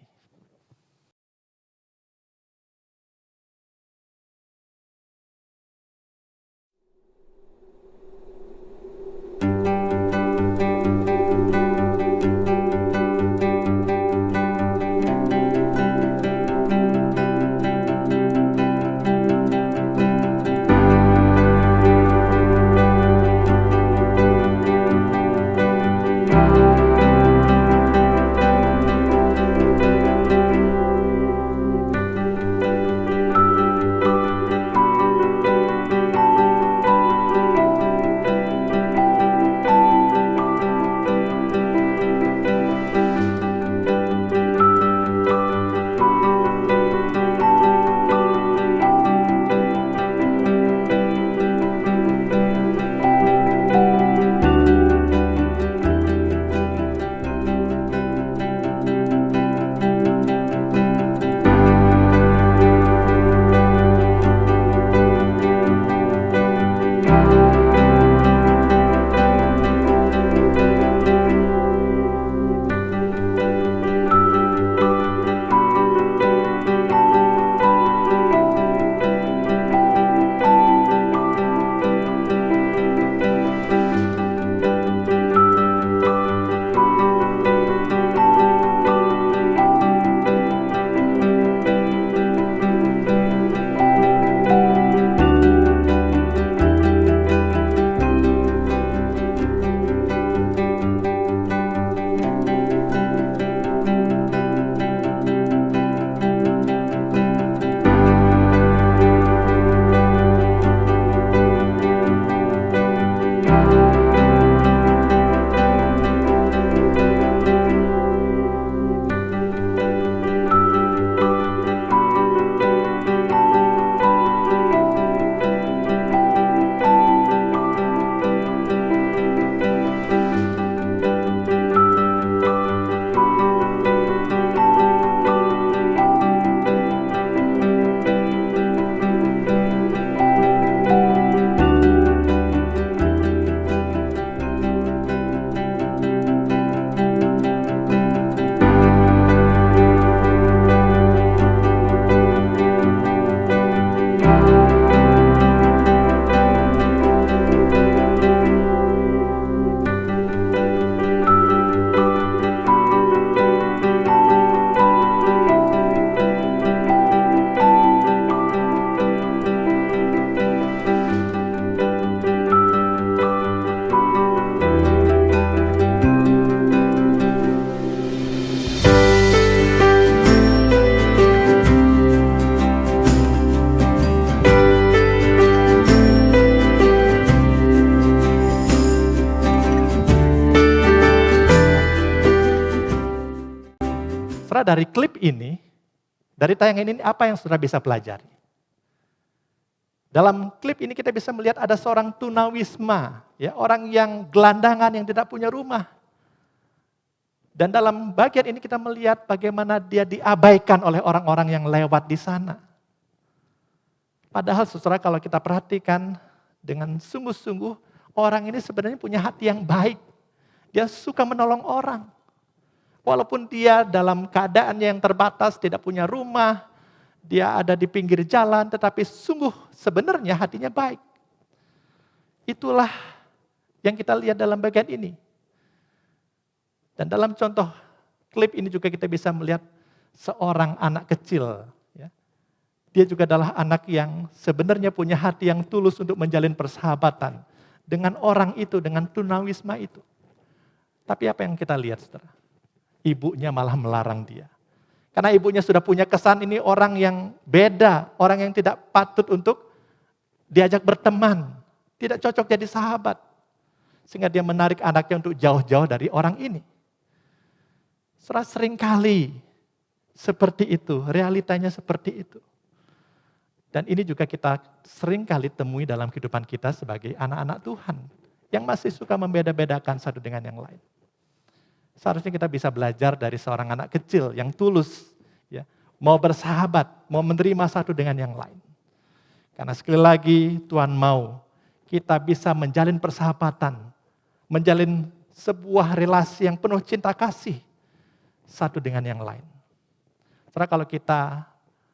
Setelah dari klip ini, dari tayangan ini apa yang saudara bisa pelajari? Dalam klip ini kita bisa melihat ada seorang tunawisma, ya, orang yang gelandangan yang tidak punya rumah. Dan dalam bagian ini kita melihat bagaimana dia diabaikan oleh orang-orang yang lewat di sana. Padahal saudara kalau kita perhatikan dengan sungguh-sungguh, orang ini sebenarnya punya hati yang baik. Dia suka menolong orang. Walaupun dia dalam keadaan yang terbatas, tidak punya rumah, dia ada di pinggir jalan, tetapi sungguh sebenarnya hatinya baik. Itulah yang kita lihat dalam bagian ini. Dan dalam contoh klip ini juga kita bisa melihat seorang anak kecil. Ya. Dia juga adalah anak yang sebenarnya punya hati yang tulus untuk menjalin persahabatan dengan orang itu, dengan tunawisma itu. Tapi apa yang kita lihat, saudara? Ibunya malah melarang dia. Karena ibunya sudah punya kesan ini orang yang beda, orang yang tidak patut untuk diajak berteman, tidak cocok jadi sahabat. Sehingga dia menarik anaknya untuk jauh-jauh dari orang ini. Seringkali seperti itu, realitanya seperti itu. Dan ini juga kita seringkali temui dalam kehidupan kita sebagai anak-anak Tuhan. Yang masih suka membeda-bedakan satu dengan yang lain. Seharusnya kita bisa belajar dari seorang anak kecil yang tulus. Ya, mau bersahabat, mau menerima satu dengan yang lain. Karena sekali lagi Tuhan mau kita bisa menjalin persahabatan. Menjalin sebuah relasi yang penuh cinta kasih. Satu dengan yang lain. Karena kalau kita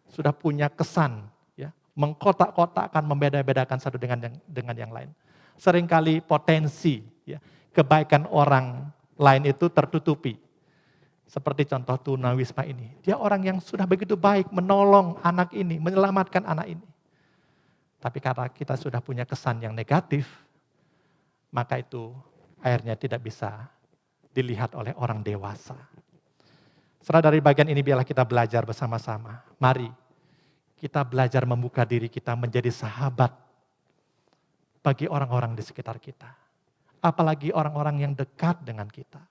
sudah punya kesan, ya, mengkotak-kotakkan, membeda-bedakan satu dengan yang lain. Seringkali potensi, ya, kebaikan orang lain itu tertutupi. Seperti contoh tunawisma ini. Dia orang yang sudah begitu baik menolong anak ini, menyelamatkan anak ini. Tapi karena kita sudah punya kesan yang negatif, maka itu akhirnya tidak bisa dilihat oleh orang dewasa. Setelah dari bagian ini biarlah kita belajar bersama-sama. Mari kita belajar membuka diri kita menjadi sahabat bagi orang-orang di sekitar kita. Apalagi orang-orang yang dekat dengan kita.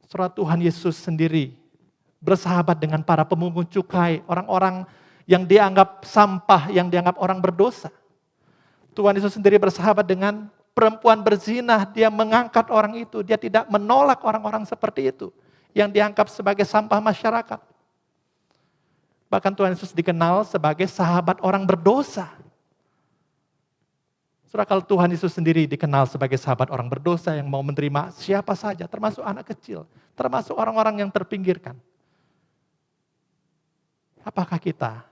Setelah Tuhan Yesus sendiri bersahabat dengan para pemungut cukai, orang-orang yang dianggap sampah, yang dianggap orang berdosa. Tuhan Yesus sendiri bersahabat dengan perempuan berzina, dia mengangkat orang itu, dia tidak menolak orang-orang seperti itu. Yang dianggap sebagai sampah masyarakat. Bahkan Tuhan Yesus dikenal sebagai sahabat orang berdosa. Saudara, kalau Tuhan Yesus sendiri dikenal sebagai sahabat orang berdosa yang mau menerima siapa saja, termasuk anak kecil, termasuk orang-orang yang terpinggirkan. Apakah kita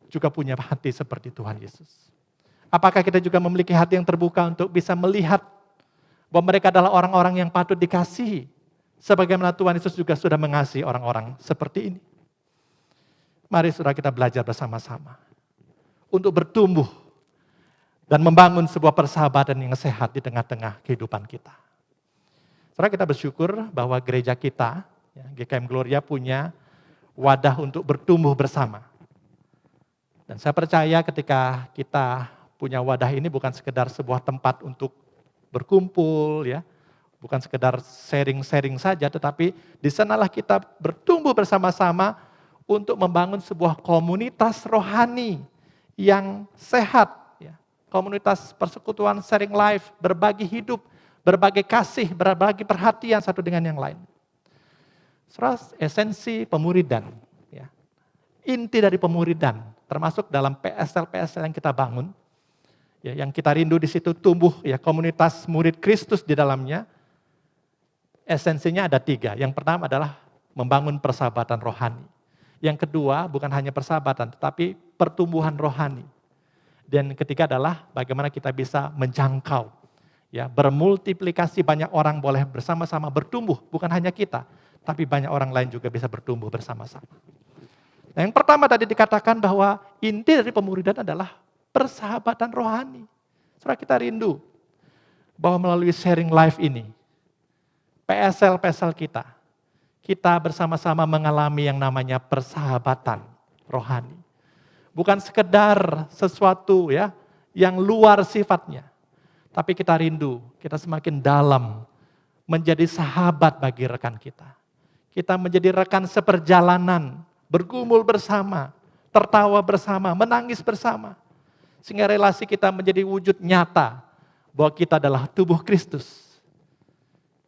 juga punya hati seperti Tuhan Yesus? Apakah kita juga memiliki hati yang terbuka untuk bisa melihat bahwa mereka adalah orang-orang yang patut dikasihi. Sebagaimana Tuhan Yesus juga sudah mengasihi orang-orang seperti ini. Mari saudara kita belajar bersama-sama. Untuk bertumbuh dan membangun sebuah persahabatan yang sehat di tengah-tengah kehidupan kita. Saudara kita bersyukur bahwa gereja kita, GKM Gloria punya wadah untuk bertumbuh bersama. Dan saya percaya ketika kita punya wadah ini bukan sekedar sebuah tempat untuk berkumpul, ya, bukan sekedar sharing-sharing saja, tetapi di sanalah kita bertumbuh bersama-sama untuk membangun sebuah komunitas rohani yang sehat, ya. Komunitas persekutuan sharing life, berbagi hidup, berbagi kasih, berbagi perhatian satu dengan yang lain. Esensi pemuridan, ya. Inti dari pemuridan, termasuk dalam PSL yang kita bangun. Ya, yang kita rindu di situ tumbuh ya komunitas murid Kristus di dalamnya. Esensinya ada 3. Yang pertama adalah membangun persahabatan rohani. Yang kedua bukan hanya persahabatan tetapi pertumbuhan rohani. Dan ketiga adalah bagaimana kita bisa menjangkau, ya, bermultiplikasi, banyak orang boleh bersama-sama bertumbuh, bukan hanya kita, tapi banyak orang lain juga bisa bertumbuh bersama-sama. Nah, yang pertama tadi dikatakan bahwa inti dari pemuridan adalah persahabatan rohani. Saudara, kita rindu bahwa melalui sharing life ini, PSL kita bersama-sama mengalami yang namanya persahabatan rohani. Bukan sekedar sesuatu, ya, yang luar sifatnya. Tapi kita rindu, kita semakin dalam menjadi sahabat bagi rekan kita. Kita menjadi rekan seperjalanan, bergumul bersama, tertawa bersama, menangis bersama. Sehingga relasi kita menjadi wujud nyata bahwa kita adalah tubuh Kristus.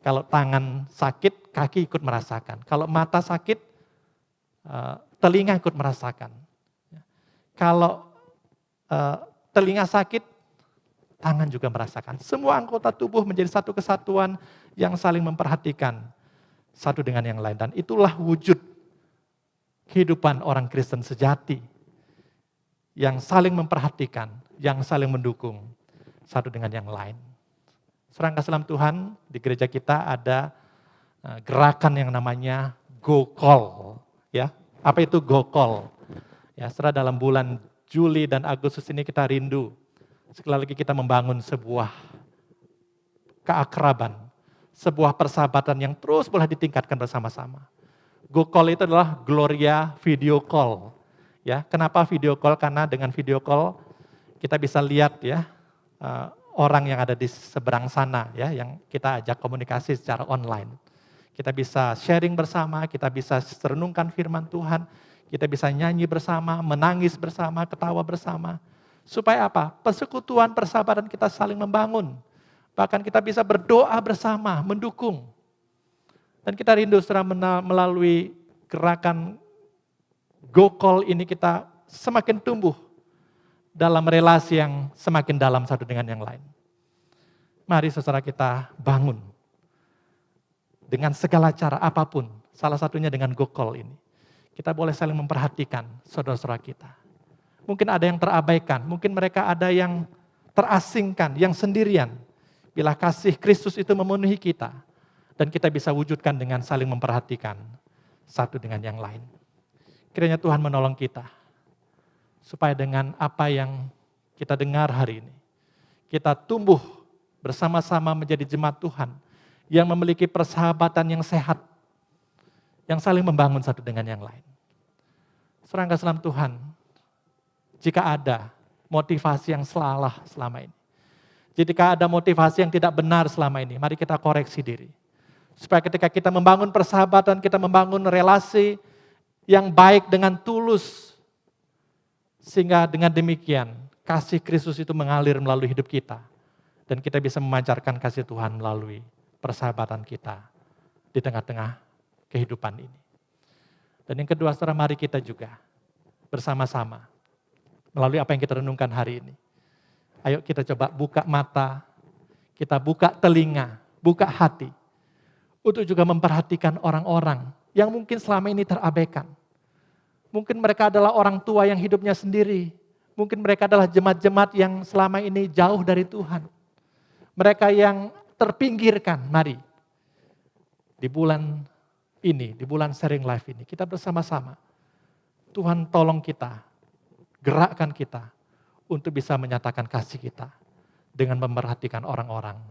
Kalau tangan sakit, kaki ikut merasakan. Kalau mata sakit, telinga ikut merasakan. Kalau telinga sakit, tangan juga merasakan. Semua anggota tubuh menjadi satu kesatuan yang saling memperhatikan satu dengan yang lain. Dan itulah wujud kehidupan orang Kristen sejati. Yang saling memperhatikan, yang saling mendukung satu dengan yang lain. Saudara kasih dalam Tuhan, di gereja kita ada gerakan yang namanya Go Call. Ya, apa itu Go Call? Ya, setelah dalam bulan Juli dan Agustus ini kita rindu. Sekali lagi kita membangun sebuah keakraban, sebuah persahabatan yang terus boleh ditingkatkan bersama-sama. Go Call itu adalah Gloria Video Call. Ya, kenapa video call? Karena dengan video call kita bisa lihat ya orang yang ada di seberang sana ya, yang kita ajak komunikasi secara online. Kita bisa sharing bersama, kita bisa renungkan firman Tuhan, kita bisa nyanyi bersama, menangis bersama, ketawa bersama. Supaya apa? Persekutuan, persahabatan kita saling membangun. Bahkan kita bisa berdoa bersama, mendukung. Dan kita rindu setelah melalui gerakan Go Call ini kita semakin tumbuh dalam relasi yang semakin dalam satu dengan yang lain. Mari saudara kita bangun dengan segala cara apapun, salah satunya dengan Go Call ini. Kita boleh saling memperhatikan saudara-saudara kita. Mungkin ada yang terabaikan, mungkin mereka ada yang terasingkan, yang sendirian. Bila kasih Kristus itu memenuhi kita, dan kita bisa wujudkan dengan saling memperhatikan satu dengan yang lain. Kiranya Tuhan menolong kita, supaya dengan apa yang kita dengar hari ini, kita tumbuh bersama-sama menjadi jemaat Tuhan, yang memiliki persahabatan yang sehat, yang saling membangun satu dengan yang lain. Saudara kasih dalam Tuhan, jika ada motivasi yang salah selama ini, jika ada motivasi yang tidak benar selama ini, mari kita koreksi diri. Supaya ketika kita membangun persahabatan, kita membangun relasi yang baik dengan tulus. Sehingga dengan demikian, kasih Kristus itu mengalir melalui hidup kita. Dan kita bisa memancarkan kasih Tuhan melalui persahabatan kita di tengah-tengah kehidupan ini. Dan yang kedua, saudara, mari kita juga bersama-sama melalui apa yang kita renungkan hari ini. Ayo kita coba buka mata, kita buka telinga, buka hati. Untuk juga memperhatikan orang-orang yang mungkin selama ini terabaikan. Mungkin mereka adalah orang tua yang hidupnya sendiri. Mungkin mereka adalah jemaat-jemaat yang selama ini jauh dari Tuhan. Mereka yang terpinggirkan, mari. Di bulan ini, di bulan Sharing Life ini, kita bersama-sama. Tuhan tolong kita, gerakkan kita untuk bisa menyatakan kasih kita dengan memperhatikan orang-orang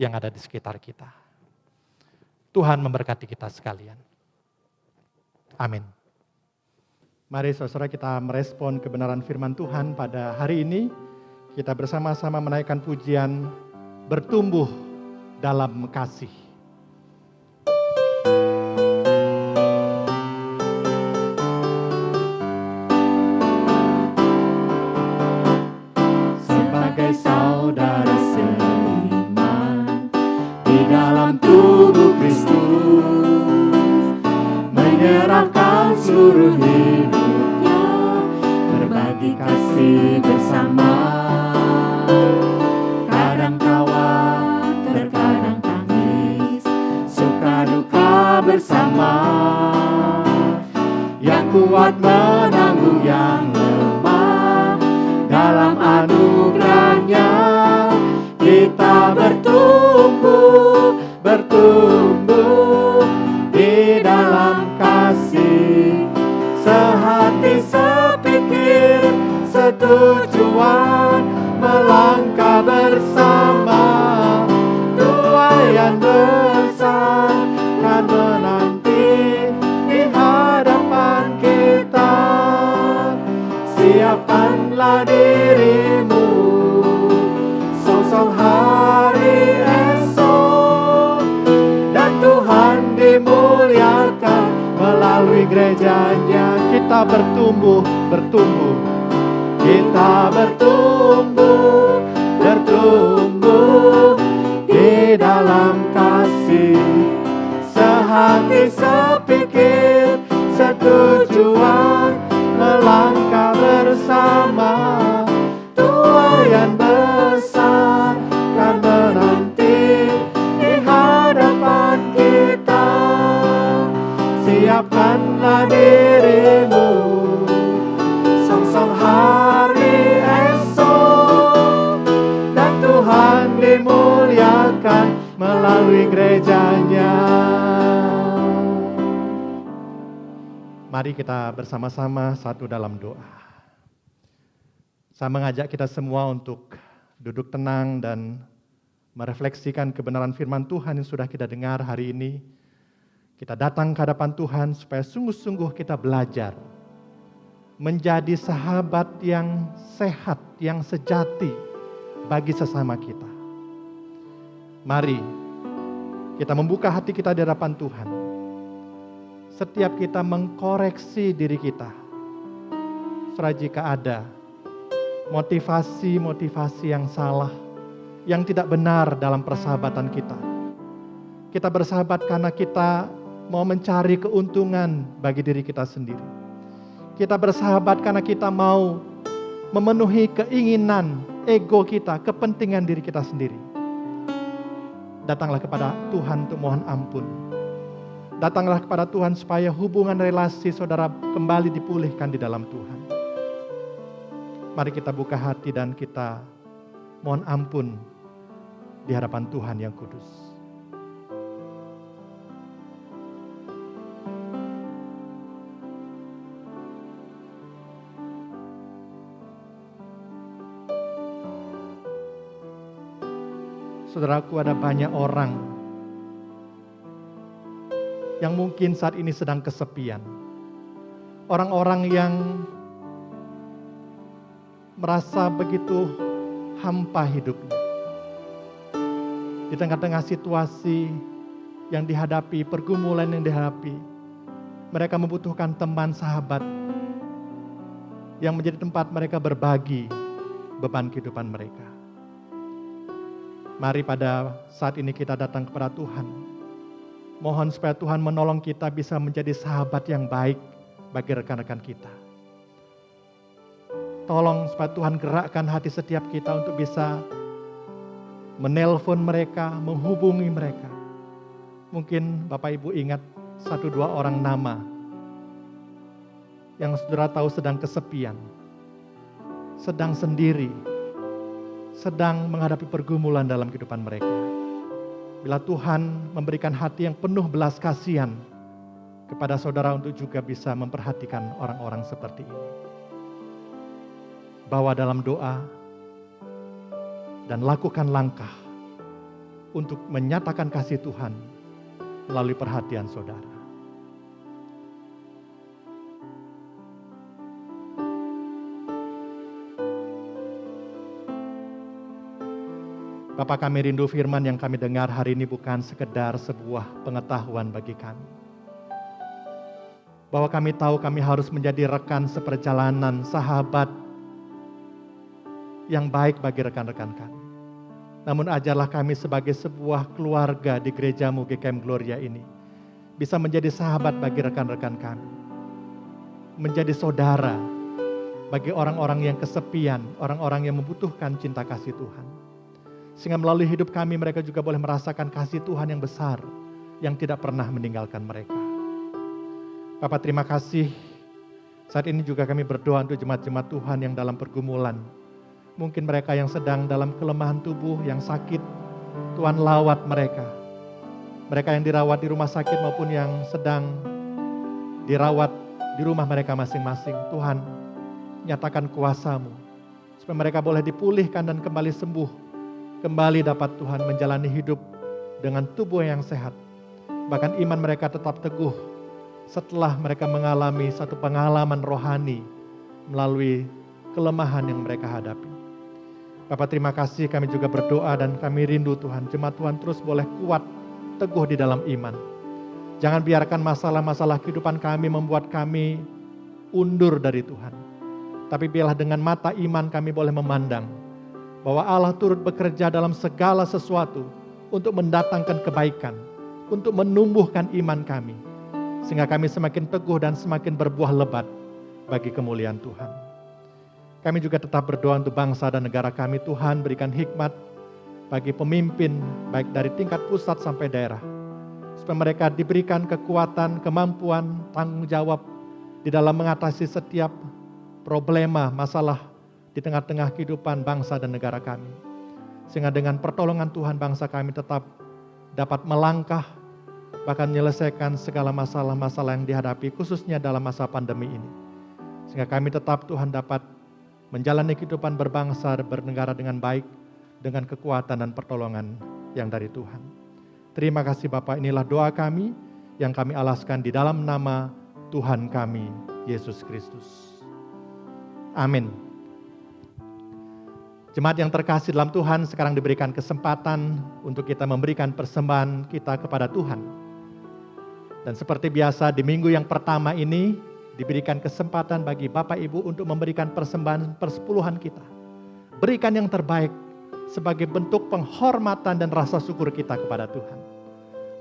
yang ada di sekitar kita. Tuhan memberkati kita sekalian. Amin. Mari saudara kita merespon kebenaran firman Tuhan pada hari ini. Kita bersama-sama menaikkan pujian bertumbuh dalam kasih. Sebagai saudara seiman di dalam tubuh Kristus, menyerahkan seluruh hidupnya, berbagi kasih bersama. Kadang tawa, terkadang tangis, suka duka bersama. Yang kuat menanggung yang lemah, dalam anugerahnya kita bertumbuh, bertumbuh di dalam kasih, sehati sepikir setujuan, melangkah bersama. Tuayan besar kan menanti di hadapan kita. Siapkanlah dirimu, song-song hari esok gerejanya. Kita bertumbuh. Kita bertumbuh di dalam kasih, sehati sepikir setujuan, melangkah bersama. Tuayan besar kan menanti di hadapan kita. Siapkanlah dirimu, song-song hari esok, dan Tuhan dimuliakan melalui gerejanya. Mari kita bersama-sama satu dalam doa. Saya mengajak kita semua untuk duduk tenang dan merefleksikan kebenaran firman Tuhan yang sudah kita dengar hari ini. Kita datang ke hadapan Tuhan supaya sungguh-sungguh kita belajar menjadi sahabat yang sehat, yang sejati bagi sesama kita. Mari kita membuka hati kita di hadapan Tuhan. Setiap kita mengkoreksi diri kita, jika ada motivasi-motivasi yang salah, yang tidak benar dalam persahabatan kita. Kita bersahabat karena kita mau mencari keuntungan bagi diri kita sendiri. Kita bersahabat karena kita mau memenuhi keinginan ego kita, kepentingan diri kita sendiri. Datanglah kepada Tuhan untuk mohon ampun. Datanglah kepada Tuhan supaya hubungan relasi saudara kembali dipulihkan di dalam Tuhan. Mari kita buka hati dan kita mohon ampun di hadapan Tuhan yang kudus. Saudaraku, ada banyak orang yang mungkin saat ini sedang kesepian. Orang-orang yang merasa begitu hampa hidupnya. Di tengah-tengah situasi yang dihadapi, pergumulan yang dihadapi, mereka membutuhkan teman sahabat yang menjadi tempat mereka berbagi beban kehidupan mereka. Mari pada saat ini kita datang kepada Tuhan. Mohon supaya Tuhan menolong kita bisa menjadi sahabat yang baik bagi rekan-rekan kita. Tolong supaya Tuhan gerakkan hati setiap kita untuk bisa menelpon mereka, menghubungi mereka. Mungkin Bapak Ibu ingat 1-2 orang nama yang saudara tahu sedang kesepian, sedang sendiri, sedang menghadapi pergumulan dalam kehidupan mereka. Bila Tuhan memberikan hati yang penuh belas kasihan kepada saudara untuk juga bisa memperhatikan orang-orang seperti ini. Bawa dalam doa dan lakukan langkah untuk menyatakan kasih Tuhan melalui perhatian saudara. Bapak, kami rindu firman yang kami dengar hari ini bukan sekedar sebuah pengetahuan bagi kami. Bahwa kami tahu kami harus menjadi rekan seperjalanan, sahabat yang baik bagi rekan-rekan kami. Namun ajarlah kami sebagai sebuah keluarga di gerejamu GKM Gloria ini bisa menjadi sahabat bagi rekan-rekan kami. Menjadi saudara bagi orang-orang yang kesepian, orang-orang yang membutuhkan cinta kasih Tuhan. Sehingga melalui hidup kami mereka juga boleh merasakan kasih Tuhan yang besar yang tidak pernah meninggalkan mereka. Bapak, terima kasih. Saat ini juga kami berdoa untuk jemaat-jemaat Tuhan yang dalam pergumulan. Mungkin mereka yang sedang dalam kelemahan tubuh, yang sakit, Tuhan lawat mereka. Mereka yang dirawat di rumah sakit maupun yang sedang dirawat di rumah mereka masing-masing. Tuhan, nyatakan kuasa-Mu supaya mereka boleh dipulihkan dan kembali sembuh. Kembali dapat Tuhan menjalani hidup dengan tubuh yang sehat. Bahkan iman mereka tetap teguh setelah mereka mengalami satu pengalaman rohani melalui kelemahan yang mereka hadapi. Bapak, terima kasih, kami juga berdoa dan kami rindu Tuhan. Jemaat Tuhan terus boleh kuat, teguh di dalam iman. Jangan biarkan masalah-masalah kehidupan kami membuat kami undur dari Tuhan. Tapi biarlah dengan mata iman kami boleh memandang bahwa Allah turut bekerja dalam segala sesuatu untuk mendatangkan kebaikan, untuk menumbuhkan iman kami. Sehingga kami semakin teguh dan semakin berbuah lebat bagi kemuliaan Tuhan. Kami juga tetap berdoa untuk bangsa dan negara kami. Tuhan berikan hikmat bagi pemimpin baik dari tingkat pusat sampai daerah. Supaya mereka diberikan kekuatan, kemampuan, tanggung jawab di dalam mengatasi setiap problema, masalah di tengah-tengah kehidupan bangsa dan negara kami. Sehingga dengan pertolongan Tuhan bangsa kami tetap dapat melangkah, bahkan menyelesaikan segala masalah-masalah yang dihadapi khususnya dalam masa pandemi ini. Sehingga kami tetap Tuhan dapat menjalani kehidupan berbangsa, bernegara dengan baik, dengan kekuatan dan pertolongan yang dari Tuhan. Terima kasih Bapak, inilah doa kami yang kami alaskan di dalam nama Tuhan kami, Yesus Kristus. Amin. Jemaat yang terkasih dalam Tuhan, sekarang diberikan kesempatan untuk kita memberikan persembahan kita kepada Tuhan. Dan seperti biasa di minggu yang pertama ini, diberikan kesempatan bagi Bapak Ibu untuk memberikan persembahan persepuluhan kita. Berikan yang terbaik sebagai bentuk penghormatan dan rasa syukur kita kepada Tuhan.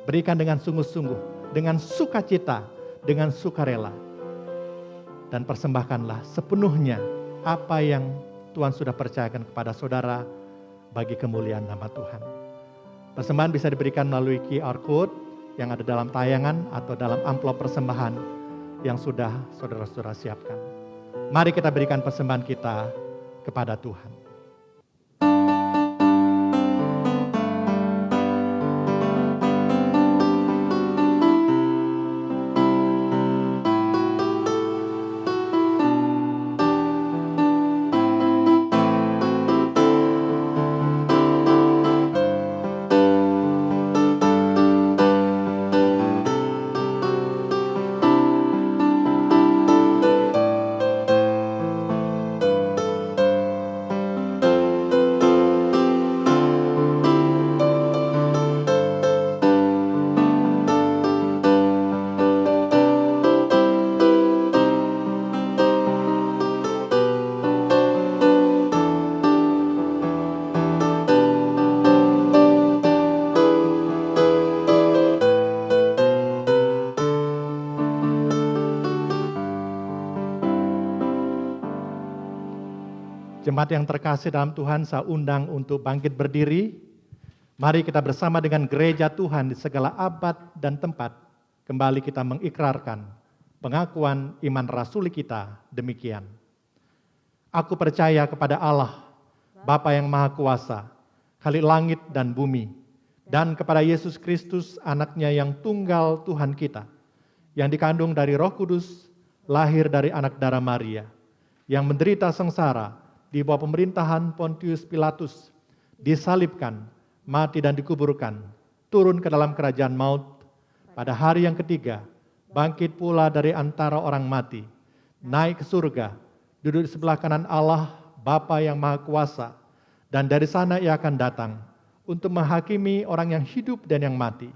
Berikan dengan sungguh-sungguh, dengan sukacita, dengan sukarela. Dan persembahkanlah sepenuhnya apa yang Tuhan sudah percayakan kepada saudara bagi kemuliaan nama Tuhan. Persembahan bisa diberikan melalui QR Code yang ada dalam tayangan atau dalam amplop persembahan yang sudah saudara-saudara siapkan. Mari kita berikan persembahan kita kepada Tuhan. Jemaat yang terkasih dalam Tuhan, saya undang untuk bangkit berdiri. Mari kita bersama dengan gereja Tuhan di segala abad dan tempat, kembali kita mengikrarkan pengakuan iman rasuli kita demikian. Aku percaya kepada Allah, Bapa yang Maha Kuasa, Khalik langit dan bumi, dan kepada Yesus Kristus, anaknya yang tunggal Tuhan kita, yang dikandung dari Roh Kudus, lahir dari anak darah Maria, yang menderita sengsara, di bawah pemerintahan Pontius Pilatus, disalibkan, mati dan dikuburkan, turun ke dalam kerajaan maut, pada hari yang ketiga, bangkit pula dari antara orang mati, naik ke surga, duduk di sebelah kanan Allah, Bapa yang Maha Kuasa, dan dari sana ia akan datang untuk menghakimi orang yang hidup dan yang mati.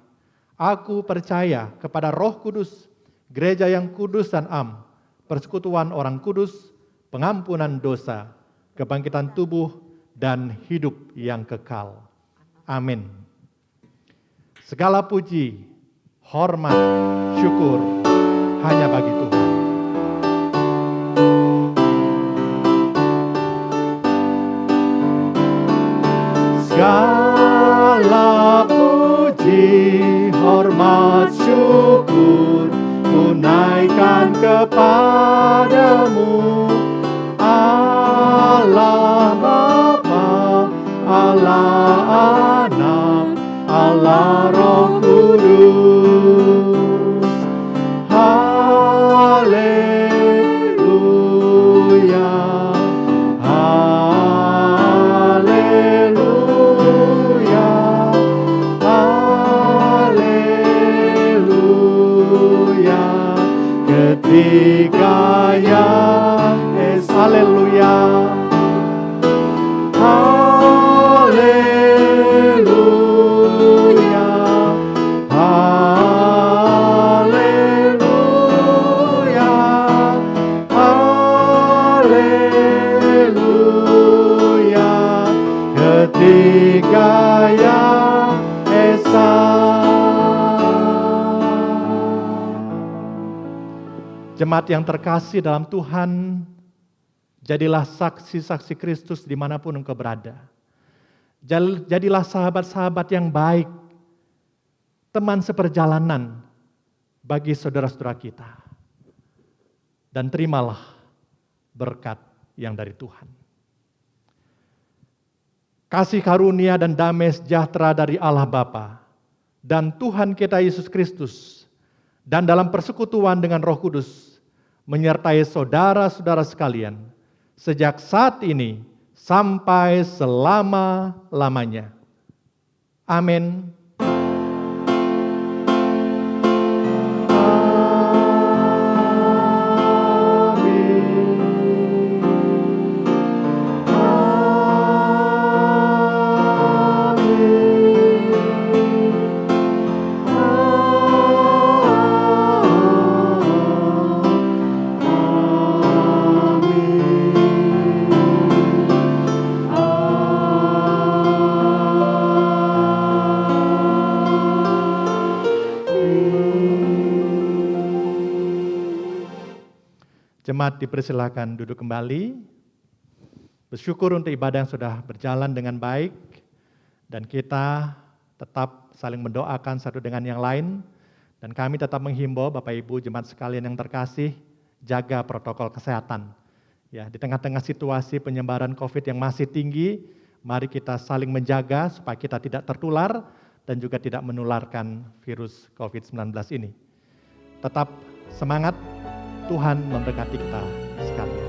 Aku percaya kepada Roh Kudus, gereja yang kudus dan am, persekutuan orang kudus, pengampunan dosa, kebangkitan tubuh, dan hidup yang kekal. Amin. Segala puji, hormat, syukur hanya bagi Tuhan. Segala puji, hormat, syukur ku naikkan kepadamu, Allah Bapa, Allah Anak, Allah Roh Kudus. Haleluya, haleluya, haleluya. Ketika yang Jemaat yang terkasih dalam Tuhan, jadilah saksi-saksi Kristus dimanapun engkau berada. Jadilah sahabat-sahabat yang baik, teman seperjalanan bagi saudara-saudara kita. Dan terimalah berkat yang dari Tuhan. Kasih karunia dan damai sejahtera dari Allah Bapa dan Tuhan kita Yesus Kristus dan dalam persekutuan dengan Roh Kudus menyertai saudara-saudara sekalian sejak saat ini sampai selama-lamanya. Amin. Jemaat dipersilakan duduk kembali. Bersyukur untuk ibadah yang sudah berjalan dengan baik. Dan kita tetap saling mendoakan satu dengan yang lain. Dan kami tetap menghimbau Bapak Ibu jemaat sekalian yang terkasih, jaga protokol kesehatan. Ya, di tengah-tengah situasi penyebaran COVID yang masih tinggi, mari kita saling menjaga supaya kita tidak tertular dan juga tidak menularkan virus COVID-19 ini. Tetap semangat, Tuhan memberkati kita sekalian.